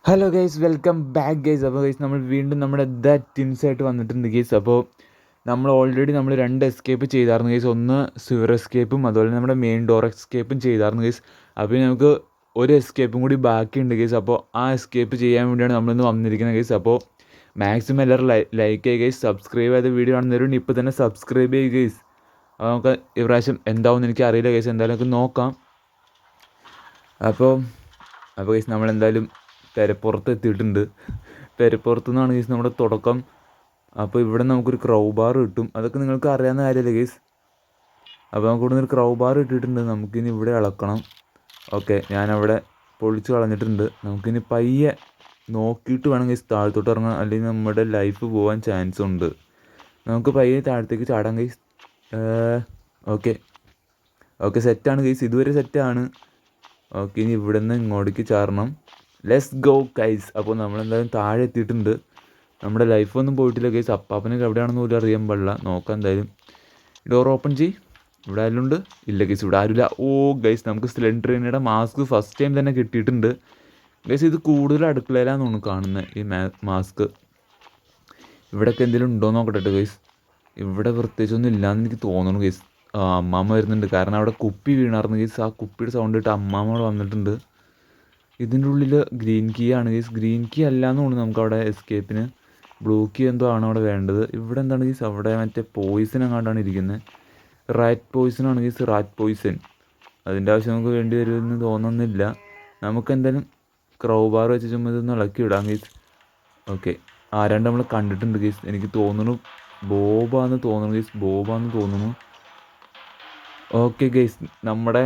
Hello guys, welcome back guys. അപ്പോൾ guys നമ്മൾ വീണ്ടും നമ്മുടെ ദ ടിൻസായിട്ട് വന്നിട്ടുണ്ട് ഗൈസ്. അപ്പോൾ നമ്മൾ ഓൾറെഡി രണ്ട് എസ്കേപ്പ് ചെയ്തായിരുന്നു ഗൈസ്. ഒന്ന് സിവർ എസ്കേപ്പും അതുപോലെ നമ്മുടെ മെയിൻ ഡോർ എസ്കേപ്പും ചെയ്തായിരുന്നു ഗൈസ്. അപ്പോൾ നമുക്ക് ഒരു എസ്കേപ്പും കൂടി ബാക്കിയുണ്ട് ഗൈസ്. അപ്പോൾ ആ എസ്കേപ്പ് ചെയ്യാൻ വേണ്ടിയാണ് നമ്മളിന്ന് വന്നിരിക്കുന്നത് ഗൈസ്. അപ്പോൾ മാക്സിമം എല്ലാവരും ലൈക്ക് ചെയ്യുക ഗൈസ്. സബ്സ്ക്രൈബ് ചെയ്ത വീഡിയോ കാണുന്നവരുണ്ട് ഇപ്പോൾ തന്നെ സബ്സ്ക്രൈബ് ചെയ്യുക ഗൈസ്. അപ്പോൾ നമുക്ക് ഇപ്രാവശ്യം എന്താവുമെന്ന് എനിക്ക് അറിയില്ല ഗൈസ്, എന്തായാലും നമുക്ക് നോക്കാം. അപ്പോൾ ഗൈസ് നമ്മളെന്തായാലും പെരപ്പുറത്ത് എത്തിയിട്ടുണ്ട്. പെരപ്പുറത്തു നിന്നാണ് ഗൈസ് നമ്മുടെ തുടക്കം. അപ്പോൾ ഇവിടെ നമുക്കൊരു ക്രൗ ബാർ കിട്ടും, അതൊക്കെ നിങ്ങൾക്ക് അറിയാവുന്ന കാര്യമല്ലേ ഗൈസ്. അപ്പോൾ നമുക്ക് ഇവിടെ നിന്നൊരു ക്രൗ ബാർ ഇട്ടിട്ടുണ്ട്, നമുക്കിനി ഇവിടെ ഇളക്കണം. ഓക്കെ, ഞാനവിടെ പൊളിച്ച് കളഞ്ഞിട്ടുണ്ട്. നമുക്കിനി പയ്യെ നോക്കിയിട്ട് വേണം ഗൈസ് താഴത്തോട്ട് ഇറങ്ങാൻ, അല്ലെങ്കിൽ നമ്മുടെ ലൈഫ് പോകാൻ ചാൻസ് ഉണ്ട്. നമുക്ക് പയ്യെ താഴത്തേക്ക് ചാടാം ഗൈസ്. ഓക്കെ സെറ്റാണ് ഗൈസ്, ഇതുവരെ സെറ്റാണ്. ഓക്കെ, ഇനി ഇവിടെ നിന്ന് ഇങ്ങോട്ടേക്ക് ചാടണം. Let's go guys. അപ്പോൾ നമ്മളെന്തായാലും താഴെ എത്തിയിട്ടുണ്ട്. നമ്മുടെ ലൈഫൊന്നും പോയിട്ടില്ല ഗൈസ്. അപ്പാപ്പനൊക്കെ എവിടെയാണെന്ന് പോലും അറിയാൻ പാടില്ല. നോക്കാം എന്തായാലും. ഡോർ ഓപ്പൺ ചെയ്. ഇവിടെ ആരും ഉണ്ട്? ഇല്ല ഗൈസ്, ഇവിടെ ആരുമില്ല. ഓ ഗൈസ്, നമുക്ക് സ്ലെൻഡറിനയുടെ മാസ്ക് ഫസ്റ്റ് ടൈം തന്നെ കിട്ടിയിട്ടുണ്ട് ഗൈസ്. ഇത് കൂടുതൽ അടുക്കളയിലാന്ന് തോന്നുന്നു കാണുന്നത് ഈ മാസ്ക്. ഇവിടെയൊക്കെ എന്തെങ്കിലും ഉണ്ടോ എന്ന് നോക്കട്ടെ ഗൈസ്. ഇവിടെ പ്രത്യേകിച്ചൊന്നും ഇല്ലയെന്ന് എനിക്ക് തോന്നുന്നു ഗൈസ്. അമ്മാമ്മ വരുന്നുണ്ട്, കാരണം അവിടെ കുപ്പി വീണായിരുന്നു ഗൈസ്. ആ കുപ്പിയുടെ സൗണ്ട് ഇട്ട് അമ്മാമ്മ വന്നിട്ടുണ്ട്. ഇതിൻ്റെ ഉള്ളിൽ ഗ്രീൻ കീ ആണ് ഗൈസ്. ഗ്രീൻ കീ അല്ലാന്ന് തോന്നുന്നു നമുക്ക് അവിടെ എസ്കേപ്പിന്. ബ്ലൂ കീ എന്തോ ആണ് അവിടെ വേണ്ടത്. ഇവിടെ എന്താണ് ഗൈസ്, അവിടെ മറ്റേ പോയിസൺ എങ്ങാണ്ടാണ് ഇരിക്കുന്നത്. റാറ്റ് പോയിസണാണ് ഗൈസ്, റാറ്റ് പോയിസൺ. അതിൻ്റെ ആവശ്യം നമുക്ക് വേണ്ടി വരുമെന്ന് തോന്നുന്നില്ല. നമുക്ക് എന്തായാലും ക്രൗ ബാർ വെച്ച് ചുമ്മാ ഇതൊന്ന് ഇളക്കി വിടാം ഗൈസ്. ഓക്കെ, ആരാണ്ട് നമ്മൾ കണ്ടിട്ടുണ്ട് ഗൈസ്. എനിക്ക് തോന്നുന്നു ബോബാന്ന് തോന്നുന്നു. ഓക്കെ ഗൈസ്, നമ്മുടെ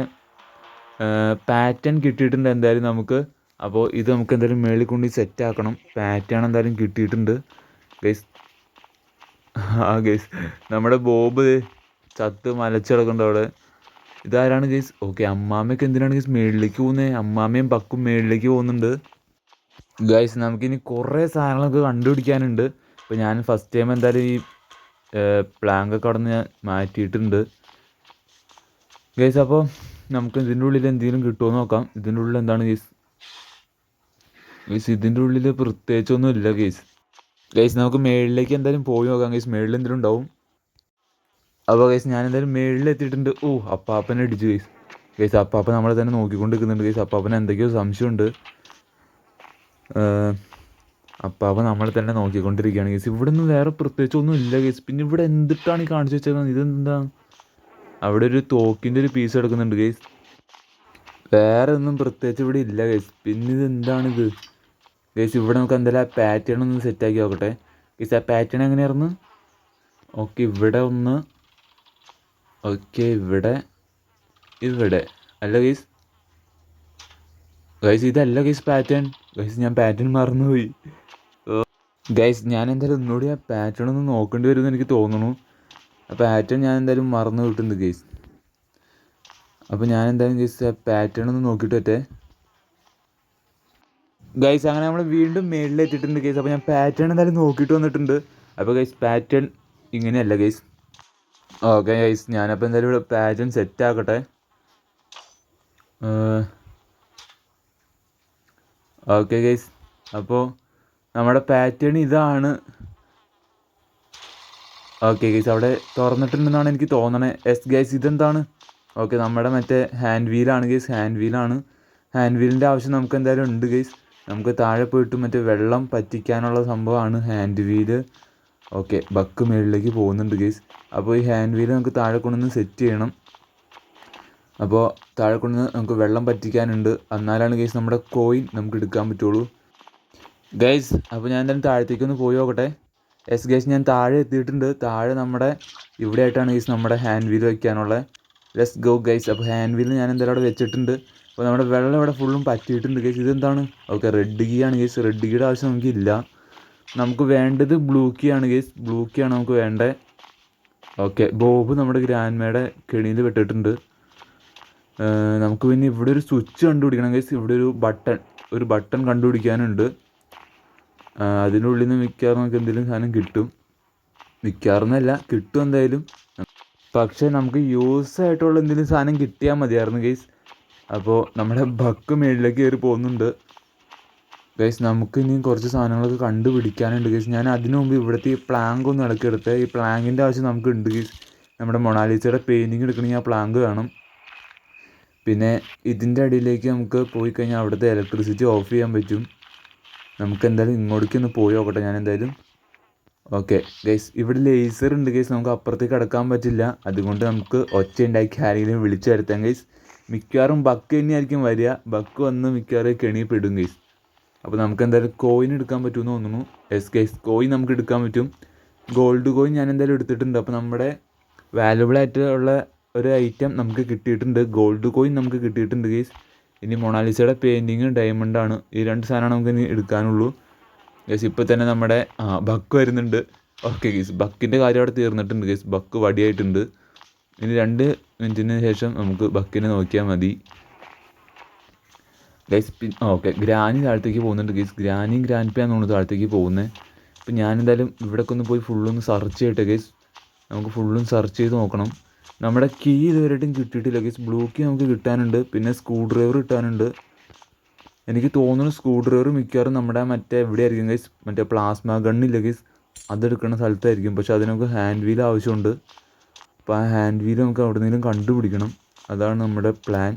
പാറ്റേൺ കിട്ടിയിട്ടുണ്ട് എന്തായാലും നമുക്ക്. അപ്പോൾ ഇത് നമുക്ക് എന്തായാലും മേളിൽ കൊണ്ട് സെറ്റ് ആക്കണം. പാറ്റേൺ എന്തായാലും കിട്ടിയിട്ടുണ്ട് ഗൈസ്. ഗൈസ്, നമ്മുടെ ബോബ് ചത്ത് മലച്ചിടക്കുന്നുണ്ട് അവിടെ. ഇതാരാണ് ഗൈസ്? ഓക്കെ, അമ്മാമ്മയൊക്കെ എന്തിനാണ് ഗൈസ് മേളിലേക്ക് പോകുന്നത്? അമ്മാമ്മയും പക്കും മേളിലേക്ക് പോകുന്നുണ്ട് ഗൈസ്. നമുക്കിനി കുറേ സാധനങ്ങളൊക്കെ കണ്ടുപിടിക്കാനുണ്ട്. ഇപ്പോൾ ഞാൻ ഫസ്റ്റ് ടൈം എന്തായാലും ഈ പ്ലാങ്കൊക്കെ അവിടെ നിന്ന് ഞാൻ മാറ്റിയിട്ടുണ്ട് ഗൈസ്. അപ്പോൾ നമുക്ക് ഇതിൻ്റെ ഉള്ളിൽ എന്തെങ്കിലും കിട്ടുമോ നോക്കാം. ഇതിൻ്റെ ഉള്ളിൽ എന്താണ് ഗൈസ്? ഇതിൻ്റെ ഉള്ളിൽ പ്രത്യേകിച്ചൊന്നും ഇല്ല ഗൈസ്. നമുക്ക് മേളിലേക്ക് എന്തായാലും പോയി നോക്കാം ഗൈസ്. മേളിൽ എന്തെങ്കിലും ഉണ്ടാവും. അപ്പോൾ ഗൈസ് ഞാൻ എന്തായാലും മേളിൽ എത്തിയിട്ടുണ്ട്. ഓ, അപ്പാപ്പനെ അടിച്ചു ഗൈസ്. അപ്പാപ്പൻ നമ്മളെ തന്നെ നോക്കിക്കൊണ്ട് നിൽക്കുന്നുണ്ട് ഗൈസ്. അപ്പാപ്പന് എന്തൊക്കെയോ സംശയമുണ്ട്. അപ്പാപ്പൻ നമ്മളെ തന്നെ നോക്കിക്കൊണ്ടിരിക്കുകയാണ് ഗൈസ്. ഇവിടെ നിന്ന് വേറെ പ്രത്യേകിച്ചൊന്നും ഇല്ല ഗൈസ്. പിന്നെ ഇവിടെ എന്തിട്ടാണ് ഈ കാണിച്ചു വെച്ചേക്കുന്നത്? ഇതെന്താ? അവിടെ ഒരു തോക്കിൻ്റെ ഒരു പീസ് എടുക്കുന്നുണ്ട് ഗൈസ്. വേറെ ഒന്നും പ്രത്യേകിച്ച് ഇവിടെ ഇല്ല ഗൈസ്. പിന്നെ ഇതെന്താണിത് ഗൈസ്? ഇവിടെ നമുക്ക് എന്തായാലും ആ പാറ്റേൺ ഒന്ന് സെറ്റാക്കി നോക്കട്ടെ ഗൈസ്. ആ പാറ്റേൺ എങ്ങനെയായിരുന്നു? ഓക്കെ, ഇവിടെ ഒന്ന്. ഓക്കെ, ഇവിടെ അല്ല ഗൈസ്. ഇതല്ല ഗൈസ് പാറ്റേൺ. ഞാൻ പാറ്റേൺ മറന്നുപോയി ഗൈസ്. ഞാൻ എന്തായാലും ഒന്നുകൂടി ആ പാറ്റേൺ ഒന്ന് നോക്കേണ്ടി വരുമെന്ന് എനിക്ക് തോന്നുന്നു. ആ പാറ്റേൺ ഞാൻ എന്തായാലും മറന്നു വിട്ടിട്ടുണ്ട് ഗൈസ്. അപ്പോൾ ഞാൻ എന്തായാലും ഗൈസ് ആ പാറ്റേൺ ഒന്ന് നോക്കിയിട്ട് പറ്റേ ഗൈസ്. അങ്ങനെ നമ്മൾ വീണ്ടും മേളിലെത്തിയിട്ടുണ്ട് ഗൈസ്. അപ്പോൾ ഞാൻ പാറ്റേൺ എന്തായാലും നോക്കിയിട്ട് വന്നിട്ടുണ്ട്. അപ്പോൾ ഗൈസ് പാറ്റേൺ ഇങ്ങനെയല്ല ഗൈസ്. ഓക്കെ ഗൈസ്, ഞാനപ്പോൾ എന്തായാലും ഇവിടെ പാറ്റേൺ സെറ്റ് ആക്കട്ടെ. ഓക്കെ ഗൈസ്, അപ്പോൾ നമ്മുടെ പാറ്റേൺ ഇതാണ്. ഓക്കെ ഗൈസ്, അവിടെ തുറന്നിട്ടുണ്ടെന്നാണ് എനിക്ക് തോന്നണേ. എസ് ഗൈസ്, ഇതെന്താണ്? ഓക്കെ, നമ്മുടെ മറ്റേ ഹാൻഡ് വീലാണ് ഗൈസ്. ഹാൻഡ് വീലിൻ്റെ ആവശ്യം നമുക്ക് എന്തായാലും ഉണ്ട് ഗൈസ്. നമുക്ക് താഴെ പോയിട്ട് മറ്റേ വെള്ളം പറ്റിക്കാനുള്ള സംഭവമാണ് ഹാൻഡ് വീല്. ഓക്കെ, ബക്ക് മേളിലേക്ക് പോകുന്നുണ്ട് ഗൈസ്. അപ്പോൾ ഈ ഹാൻഡ് വീല് നമുക്ക് താഴെ കൊണ്ടുവന്ന് സെറ്റ് ചെയ്യണം. അപ്പോൾ താഴെ കൊണ്ടുവന്ന് നമുക്ക് വെള്ളം പറ്റിക്കാനുണ്ട്. എന്നാലാണ് ഗൈസ് നമ്മുടെ കോയിൻ നമുക്ക് എടുക്കാൻ പറ്റുള്ളൂ ഗൈസ്. അപ്പോൾ ഞാൻ എന്തായാലും താഴത്തേക്കൊന്ന് പോയി നോക്കട്ടെ. എസ് ഗൈസ്, ഞാൻ താഴെ എത്തിയിട്ടുണ്ട്. താഴെ നമ്മുടെ ഇവിടെ ആയിട്ടാണ് ഗൈസ് നമ്മുടെ ഹാൻഡ് വീൽ വയ്ക്കാനുള്ള. Let's go guys. അപ്പോൾ ഹാൻഡ് വീൽ ഞാൻ എന്തായാലും അവിടെ വെച്ചിട്ടുണ്ട്. അപ്പോൾ നമ്മുടെ വെള്ളം ഇവിടെ ഫുള്ളും പറ്റിയിട്ടുണ്ട് ഗൈസ്. ഇതെന്താണ്? ഓക്കെ, റെഡ് കീ ആണ് ഗൈസ്. റെഡ് കീയുടെ ആവശ്യം നമുക്കില്ല. നമുക്ക് വേണ്ടത് ബ്ലൂ കീ ആണ് ഗൈസ്. ബ്ലൂ കീ ആണ് നമുക്ക് വേണ്ടത്. ഓക്കെ, ബോബ് നമ്മുടെ ഗ്രാൻഡ്മയുടെ കെണിയിൽ വിട്ടിട്ടുണ്ട്. നമുക്ക് പിന്നെ ഇവിടെ ഒരു സ്വിച്ച് കണ്ടുപിടിക്കണം ഗൈസ്. ഇവിടെ ഒരു ബട്ടൺ കണ്ടുപിടിക്കാനുണ്ട്. അതിനുള്ളിൽ നിന്ന് മിക്കവാറും നമുക്ക് എന്തെങ്കിലും സാധനം കിട്ടും. മിക്കവാറുന്നല്ല, കിട്ടും എന്തായാലും. പക്ഷേ നമുക്ക് യൂസ് ആയിട്ടുള്ള എന്തെങ്കിലും സാധനം കിട്ടിയാൽ മതിയായിരുന്നു ഗൈസ്. അപ്പോൾ നമ്മുടെ ബക്ക് മേളിലേക്ക് കയറി പോകുന്നുണ്ട് ഗൈസ് നമുക്ക് ഇനി കുറച്ച് സാധനങ്ങളൊക്കെ കണ്ടുപിടിക്കാനുണ്ട് ഗൈസ്. ഞാൻ അതിനു മുമ്പ് ഇവിടുത്തെ ഈ പ്ലാങ്ക് ഒന്ന് ഇളക്കിയെടുത്ത്. ഈ പ്ലാങ്കിൻ്റെ ആവശ്യം നമുക്ക് ഉണ്ട് ഗൈസ്. നമ്മുടെ മൊണാലിസയുടെ പെയിൻറ്റിങ് എടുക്കണമെങ്കിൽ ആ പ്ലാങ്ക് വേണം. പിന്നെ ഇതിൻ്റെ അടിയിലേക്ക് നമുക്ക് പോയി കഴിഞ്ഞാൽ അവിടുത്തെ ഇലക്ട്രിസിറ്റി ഓഫ് ചെയ്യാൻ പറ്റും. നമുക്ക് എന്തായാലും ഇങ്ങോട്ടേക്ക് ഒന്ന് പോയി നോക്കട്ടെ ഞാൻ എന്തായാലും. ഓക്കെ ഗൈസ്, ഇവിടെ ലേസർ ഉണ്ട് ഗൈസ്. നമുക്ക് അപ്പുറത്തേക്ക് കടക്കാൻ പറ്റില്ല. അതുകൊണ്ട് നമുക്ക് ഒച്ച ഉണ്ടാക്കി ആരെങ്കിലും വിളിച്ചു വരുത്താം ഗൈസ്. മിക്കവാറും ബക്ക് തന്നെയായിരിക്കും വരിക. ബക്ക് വന്ന് മിക്കവാറും കെണി പെടും ഗൈസ്. അപ്പോൾ നമുക്ക് എന്തായാലും കോയിൻ എടുക്കാൻ പറ്റുമെന്ന് തോന്നുന്നു. യെസ് ഗൈസ്, കോയിൻ നമുക്ക് എടുക്കാൻ പറ്റും. ഗോൾഡ് കോയിൻ ഞാൻ എന്തായാലും എടുത്തിട്ടുണ്ട്. അപ്പോൾ നമ്മുടെ വാല്യുബിൾ ആയിട്ടുള്ള ഒരു ഐറ്റം നമുക്ക് കിട്ടിയിട്ടുണ്ട്. ഗോൾഡ് കോയിൻ നമുക്ക് കിട്ടിയിട്ടുണ്ട് ഗൈസ്. ഇനി മൊണാലിസയുടെ പെയിൻറ്റിങ് ഡയമണ്ടാണ്. ഈ 2 സാധനമാണ് നമുക്ക് ഇനി എടുക്കാനുള്ളൂ ഗൈസ്. ഇപ്പോൾ തന്നെ നമ്മുടെ ബക്ക് വരുന്നുണ്ട്. ഓക്കെ ഗൈസ്, ബക്കിൻ്റെ കാര്യം അവിടെ തീർന്നിട്ടുണ്ട് ഗൈസ്. ബക്ക് വടിയായിട്ടുണ്ട്. ഇനി 2 മിനിറ്റിന് ശേഷം നമുക്ക് ബക്കിനെ നോക്കിയാൽ മതി ഗൈസ്. ഓക്കെ, ഗ്രാനി താഴത്തേക്ക് പോകുന്നുണ്ട് ഗൈസ്. ഗ്രാനിയും ഗ്രാൻഡ്പയാണ് തോന്നുന്നു താഴത്തേക്ക് പോകുന്നത്. ഇപ്പം ഞാനെന്തായാലും ഇവിടേക്ക് ഒന്ന് പോയി ഫുള്ളൊന്ന് സെർച്ച് ചെയ്യട്ടെ ഗൈസ്. നമുക്ക് ഫുള്ളും സെർച്ച് ചെയ്ത് നോക്കണം. നമ്മുടെ കീ ഇതുവരെയായിട്ടും കിട്ടിയിട്ടില്ല ഗൈസ്. ബ്ലൂ കീ നമുക്ക് കിട്ടാനുണ്ട്. പിന്നെ സ്ക്രൂ ഡ്രൈവർ കിട്ടാനുണ്ട്. എനിക്ക് തോന്നുന്നു സ്ക്രൂ ഡ്രൈവർ മിക്കവാറും നമ്മുടെ മറ്റേ എവിടെ ആയിരിക്കും ഗൈസ്, മറ്റേ പ്ലാസ്മ ഗണ്ണില്ല ഗൈസ്, അതെടുക്കുന്ന സ്ഥലത്തായിരിക്കും. പക്ഷെ അതിന് നമുക്ക് ഹാൻഡ് വീൽ ആവശ്യമുണ്ട്. അപ്പോൾ ആ ഹാൻഡ് വീൽ നമുക്ക് അവിടെ നിന്നെങ്കിലും കണ്ടുപിടിക്കണം. അതാണ് നമ്മുടെ പ്ലാൻ.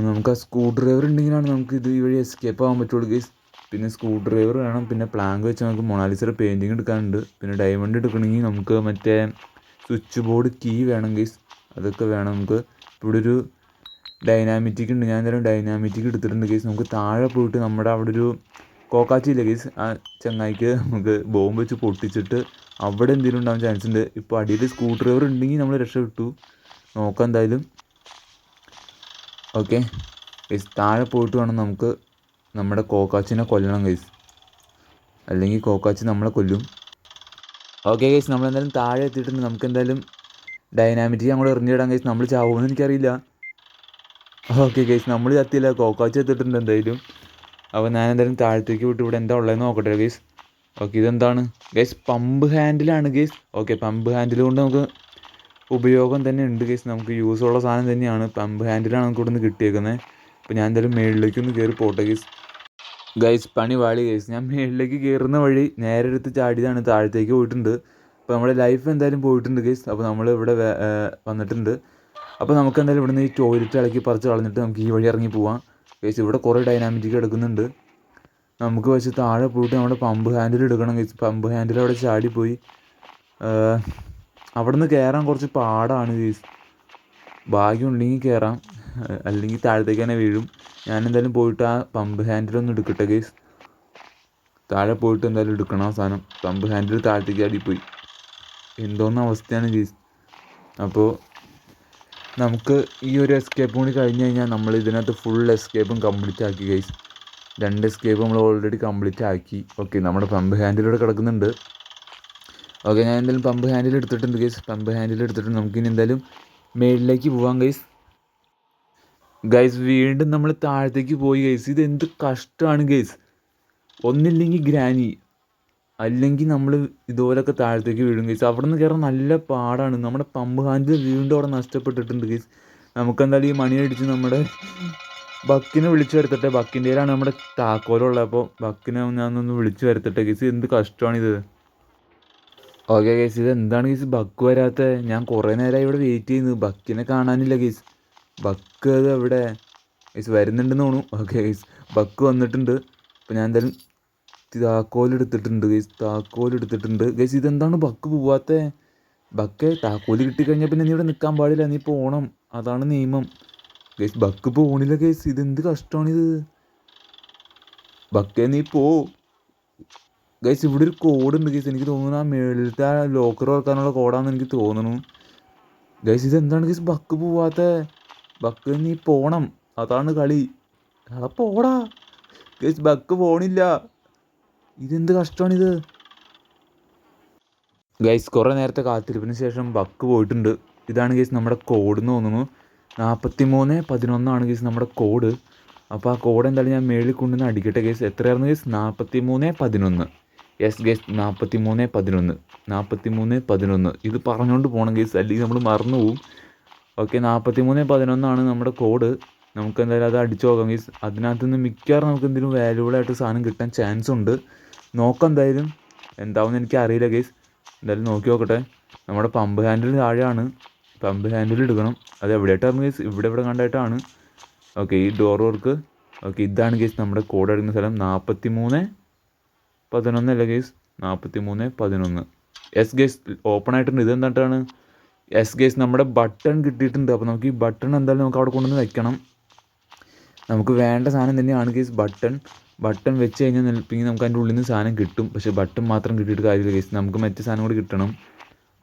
നമുക്ക് ആ സ്ക്രൂ ഡ്രൈവർ ഉണ്ടെങ്കിലാണ് നമുക്ക് ഇത് ഈ വഴി എസ്കേപ്പ് ആകാൻ പറ്റുള്ളൂ ഗൈസ്. പിന്നെ സ്ക്രൂ ഡ്രൈവർ വേണം. പിന്നെ പ്ലാങ്ക് വെച്ച് നമുക്ക് മൊണാലിസയുടെ പെയിൻറ്റിങ് എടുക്കാനുണ്ട്. പിന്നെ ഡയമണ്ട് എടുക്കണമെങ്കിൽ നമുക്ക് മറ്റേ സ്വിച്ച് ബോർഡ് കീ വേണം ഗൈസ്. അതൊക്കെ വേണം നമുക്ക്. ഇവിടെ ഒരു ഡൈനാമിറ്റിക് ഉണ്ട്. ഞാൻ എന്തായാലും ഡൈനാമിറ്റിക് എടുത്തിട്ടുണ്ട് ഗൈസ്. നമുക്ക് താഴെ പോയിട്ട് നമ്മുടെ അവിടെ ഒരു കോക്കാച്ചി ഇല്ല ഗൈസ്, ആ ചങ്ങായിക്ക് നമുക്ക് ബോംബ് വെച്ച് പൊട്ടിച്ചിട്ട് അവിടെ എന്തെങ്കിലും ഉണ്ടാവാൻ ചാൻസ് ഉണ്ട്. ഇപ്പോൾ അടിയിൽ സ്ക്രൂ ഡ്രൈവർ ഉണ്ടെങ്കിൽ നമ്മൾ രക്ഷപ്പെട്ടു. നോക്കാം എന്തായാലും. ഓക്കെ ഗൈസ്, താഴെ പോയിട്ട് വേണം നമുക്ക് നമ്മുടെ കോക്കാച്ചിനെ കൊല്ലണം ഗൈസ്, അല്ലെങ്കിൽ കോക്കാച്ചി നമ്മളെ കൊല്ലും. ഓക്കെ ഗൈസ്, നമ്മളെന്തായാലും താഴെ എത്തിയിട്ടുണ്ട്. നമുക്ക് എന്തായാലും ഡൈനാമിറ്റിക്ക് അങ്ങോട്ട് എറിഞ്ഞിടാം ഗൈസ്. നമ്മൾ ചാവുമെന്ന് എനിക്കറിയില്ല. ഓക്കെ ഗൈസ്, നമ്മൾ ചത്തില്ല, കോക്കാച്ചി എത്തിയിട്ടുണ്ട് എന്തായാലും. അപ്പോൾ ഞാൻ എന്തായാലും താഴത്തേക്ക് വിട്ട് ഇവിടെ എന്താ ഉള്ളതെന്ന് നോക്കട്ടെ ഗൈസ്. ഓക്കെ, ഇതെന്താണ് ഗൈസ്? പമ്പ് ഹാൻഡിലാണ് ഗൈസ്. ഓക്കെ, പമ്പ് ഹാൻഡിൽ കൊണ്ട് നമുക്ക് ഉപയോഗം തന്നെ ഉണ്ട് ഗൈസ്. നമുക്ക് യൂസുള്ള സാധനം തന്നെയാണ്. പമ്പ് ഹാൻഡിലാണ് നമുക്ക് ഇവിടെ നിന്ന് കിട്ടിയേക്കുന്നത്. അപ്പോൾ ഞാൻ എന്തായാലും മേളിലേക്കൊന്ന് കയറി പോട്ടെ ഗൈസ്. ഗൈസ്, പണി വാളി ഗൈസ്. ഞാൻ മേളിലേക്ക് കയറുന്ന വഴി നേരെ എടുത്ത് ചാടിയതാണ്, താഴത്തേക്ക് പോയിട്ടുണ്ട്. അപ്പോൾ നമ്മുടെ ലൈഫ് എന്തായാലും പോയിട്ടുണ്ട് ഗൈസ്. അപ്പോൾ നമ്മൾ ഇവിടെ വന്നിട്ടുണ്ട്. അപ്പോൾ നമുക്ക് എന്തായാലും ഇവിടെ നിന്ന് ഈ ടോയ്ലറ്റ് ഇളക്കി പറിച്ച് കളഞ്ഞിട്ട് നമുക്ക് ഈ വഴി ഇറങ്ങി പോവാം ഗൈസ്. ഇവിടെ കുറേ ഡൈനാമിറ്റിക് എടുക്കുന്നുണ്ട്. നമുക്ക് പക്ഷേ താഴെ പോയിട്ട് നമ്മുടെ പമ്പ് ഹാൻഡിൽ എടുക്കണം ഗൈസ്. പമ്പ് ഹാൻഡിൽ അവിടെ ചാടിപ്പോയി. അവിടെ നിന്ന് കയറാൻ കുറച്ച് പാടാണ് ഗൈസ്. ഭാഗ്യം ഉണ്ടെങ്കിൽ കയറാം, അല്ലെങ്കിൽ താഴത്തേക്ക് തന്നെ വീഴും. ഞാൻ എന്തായാലും പോയിട്ട് ആ പമ്പ് ഹാൻഡിലൊന്ന് എടുക്കട്ടെ ഗൈസ്. താഴെ പോയിട്ട് എന്തായാലും എടുക്കണം ആ സാധനം. പമ്പ് ഹാൻഡിൽ താഴത്തേക്ക് ആടിപ്പോയി. എന്തോന്ന അവസ്ഥയാണ് ഗൈസ്. അപ്പോൾ നമുക്ക് ഈ ഒരു എസ്കേപ്പും കൂടി കഴിഞ്ഞ് കഴിഞ്ഞാൽ നമ്മൾ ഇതിനകത്ത് ഫുൾ എസ്കേപ്പും കംപ്ലീറ്റ് ആക്കി ഗൈസ്. 2 എസ്കേപ്പ് നമ്മൾ ഓൾറെഡി കംപ്ലീറ്റ് ആക്കി. ഓക്കെ, നമ്മുടെ പമ്പ് ഹാൻഡിലൂടെ കിടക്കുന്നുണ്ട്. ഓക്കെ, ഞാൻ എന്തായാലും പമ്പ് ഹാൻഡിൽ എടുത്തിട്ടുണ്ട് ഗൈസ്. പമ്പ് ഹാൻഡിൽ എടുത്തിട്ട് നമുക്കിനി എന്തായാലും മേളിലേക്ക് പോവാം ഗൈസ്. ഗൈസ്, വീണ്ടും നമ്മൾ താഴത്തേക്ക് പോയി ഗൈസ്. ഇത് എന്ത് കഷ്ടമാണ് ഗൈസ്. ഒന്നില്ലെങ്കിൽ ഗ്രാനി, അല്ലെങ്കിൽ നമ്മൾ ഇതുപോലൊക്കെ താഴത്തേക്ക് വീഴും ഗൈസ്. അവിടെ നിന്ന് കയറാൻ നല്ല പാടാണ്. നമ്മുടെ പമ്പ് ഹാൻഡിൽ വീണ്ടും അവിടെ നഷ്ടപ്പെട്ടിട്ടുണ്ട് ഗൈസ്. നമുക്കെന്തായാലും ഈ മണി അടിച്ച് നമ്മുടെ ബക്കിനെ വിളിച്ചു വരുത്തട്ടെ. ബക്കിൻ്റെ കയ്യിലാണ് നമ്മുടെ താക്കോലുള്ളത്. അപ്പോൾ ബക്കിനെ ഞാനൊന്ന് വിളിച്ചു വരുത്തട്ടെ ഗൈസ്. എന്ത് കഷ്ടമാണിത്. ഓക്കെ ഗൈസ്, ഇത് എന്താണ് ഗൈസ് ബക്ക് വരാത്ത? ഞാൻ കുറേ നേരമായി ഇവിടെ വെയിറ്റ് ചെയ്യുന്നത്. ബക്കിനെ കാണാനില്ല ഗൈസ്. ബക്ക് അത് എവിടെ ഗൈസ്? വരുന്നുണ്ടെന്ന് തോന്നുന്നു. ഓക്കെ ഗൈസ്, ബക്ക് വന്നിട്ടുണ്ട്. അപ്പോൾ ഞാൻ എന്തായാലും താക്കോലെടുത്തിട്ടുണ്ട് ഗൈസ്. താക്കോലെടുത്തിട്ടുണ്ട് ഗൈസ്. ഇതെന്താണ് ബക്ക് പോവാത്ത? ബക്ക് താക്കോല് കിട്ടിക്കഴിഞ്ഞാൽ പിന്നെ നീ ഇവിടെ നിൽക്കാൻ പാടില്ല, നീ പോകണം. അതാണ് നിയമം ഗൈസ്. Buck പോകണില്ല guys. ഇതെന്ത് കഷ്ടമാണിത്. ബക്കേ നീ പോ ഗൈസ്. ഇവിടെ ഒരു കോഡുണ്ട് ഗൈസ്. എനിക്ക് തോന്നുന്നു ആ മേളിലത്തെ ആ ലോക്കർ തുറക്കാനുള്ള കോഡാണെന്ന് എനിക്ക് തോന്നുന്നു ഗൈസ്. ഇതെന്താണ് ഗൈസ് ബക്ക് പോവാത്ത? ബക്ക് നീ പോണം, അതാണ് കളി. അതാ പോടാ ഗൈസ്. ബക്ക് പോണില്ല. ഇതെന്ത് കഷ്ടമാണിത് ഗൈസ്. കുറേ നേരത്തെ കാത്തിരിപ്പിന് ശേഷം ബക്ക് പോയിട്ടുണ്ട്. ഇതാണ് ഗൈസ് നമ്മുടെ കോഡ് എന്ന് തോന്നുന്നു. 4311 ഗൈസ് നമ്മുടെ കോഡ്. അപ്പോൾ ആ കോഡ് എന്തായാലും ഞാൻ മേളിൽ കൊണ്ടുവന്ന് അടിക്കട്ടെ ഗൈസ്. എത്രയായിരുന്നു ഗൈസ്? 4311. Yes guys, 4311. 4311 ഇത് പറഞ്ഞുകൊണ്ട് പോകണം ഗൈസ്, അല്ലെങ്കിൽ നമ്മൾ മറന്നു പോവും. ഓക്കെ, 4311 നമ്മുടെ കോഡ്. നമുക്ക് എന്തായാലും അത് അടിച്ചു നോക്കാം ഗൈസ്. അതിനകത്ത് നിന്ന് മിക്കവാറും നമുക്ക് എന്തെങ്കിലും വാല്യൂബിളായിട്ട് സാധനം കിട്ടാൻ ചാൻസ് ഉണ്ട്. നോക്കാം എന്തായാലും, എന്താവുമെന്ന് എനിക്ക് അറിയില്ല ഗൈസ്. എന്തായാലും നോക്കി നോക്കട്ടെ. നമ്മുടെ പമ്പ് ഹാൻഡിൽ താഴെയാണ്, പമ്പ് ഹാൻഡിൽ എടുക്കണം. അത് എവിടെയായിട്ടാണ് ഗൈസ്? ഇവിടെ കണ്ടായിട്ടാണ്. ഓക്കെ, ഈ ഡോർ വർക്ക്. ഓക്കെ, ഇതാണ് ഗൈസ് നമ്മുടെ കോഡ് അടിക്കുന്ന സ്ഥലം. 4311 അല്ല ഗൈസ്, 4311. എസ് ഗൈസ് ഓപ്പൺ ആയിട്ടുണ്ട്. ഇത് എന്നിട്ടാണ് എസ് ഗൈസ് നമ്മുടെ ബട്ടൺ കിട്ടിയിട്ടുണ്ട്. അപ്പോൾ നമുക്ക് ഈ ബട്ടൺ എന്തായാലും നമുക്ക് അവിടെ കൊണ്ടുവന്ന് വെക്കണം. നമുക്ക് വേണ്ട സാധനം തന്നെയാണ് ഗൈസ് ബട്ടൺ വെച്ച് കഴിഞ്ഞാൽ നിൽപ്പിങ്കിൽ നമുക്ക് അതിൻ്റെ ഉള്ളിൽ നിന്ന് സാധനം കിട്ടും. പക്ഷേ ബട്ടൺ മാത്രം കിട്ടിയിട്ട് കാര്യമില്ല ഗൈസ്, നമുക്ക് മറ്റു സാധനം കൂടി കിട്ടണം.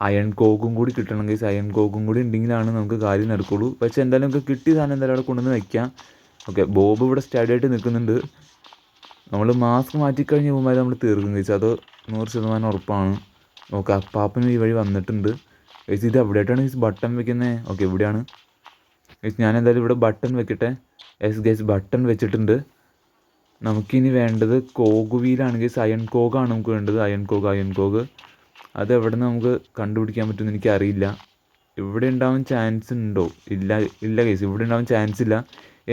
അയൺ കോക്കും കൂടി കിട്ടണം ഗൈസ്. അയൺ കോക്കും കൂടി ഉണ്ടെങ്കിലാണ് നമുക്ക് കാര്യം നടക്കുള്ളൂ. പക്ഷേ എന്തായാലും നമുക്ക് കിട്ടിയ സാധനം എന്തായാലും അവിടെ കൊണ്ടുവന്ന് വയ്ക്കാം. ഓക്കെ, ബോബ് ഇവിടെ സ്റ്റഡി ആയിട്ട് നിൽക്കുന്നുണ്ട്. നമ്മൾ മാസ്ക് മാറ്റിക്കഴിഞ്ഞ് പോകുമ്പോൾ നമ്മൾ തീർക്കും ഗൈസ്, അത് 100% ഉറപ്പാണ്. ഓക്കെ, അപ്പാപ്പനും ഈ വഴി വന്നിട്ടുണ്ട് ഗൈസ്. ഇത് എവിടെയായിട്ടാണ് ഗൈസ് ബട്ടൺ വെക്കുന്നത്? ഓക്കെ, ഇവിടെയാണ് ഗൈസ്. ഞാൻ എന്തായാലും ഇവിടെ ബട്ടൺ വെക്കട്ടെ. എസ് ഗൈസ് ബട്ടൺ വെച്ചിട്ടുണ്ട്. നമുക്കിനി വേണ്ടത് കോഗ് വീലാണ് ഗൈസ്. അയൺ കോഗാണ് നമുക്ക് വേണ്ടത്. അയൺ കോഗ് അത് എവിടെ നിന്ന് നമുക്ക് കണ്ടുപിടിക്കാൻ പറ്റുമെന്ന് എനിക്കറിയില്ല. ഇവിടെ ഉണ്ടാവാൻ ചാൻസ് ഉണ്ടോ? ഇല്ല ഗൈസ്, ഇവിടെ ഉണ്ടാവാൻ ചാൻസ് ഇല്ല.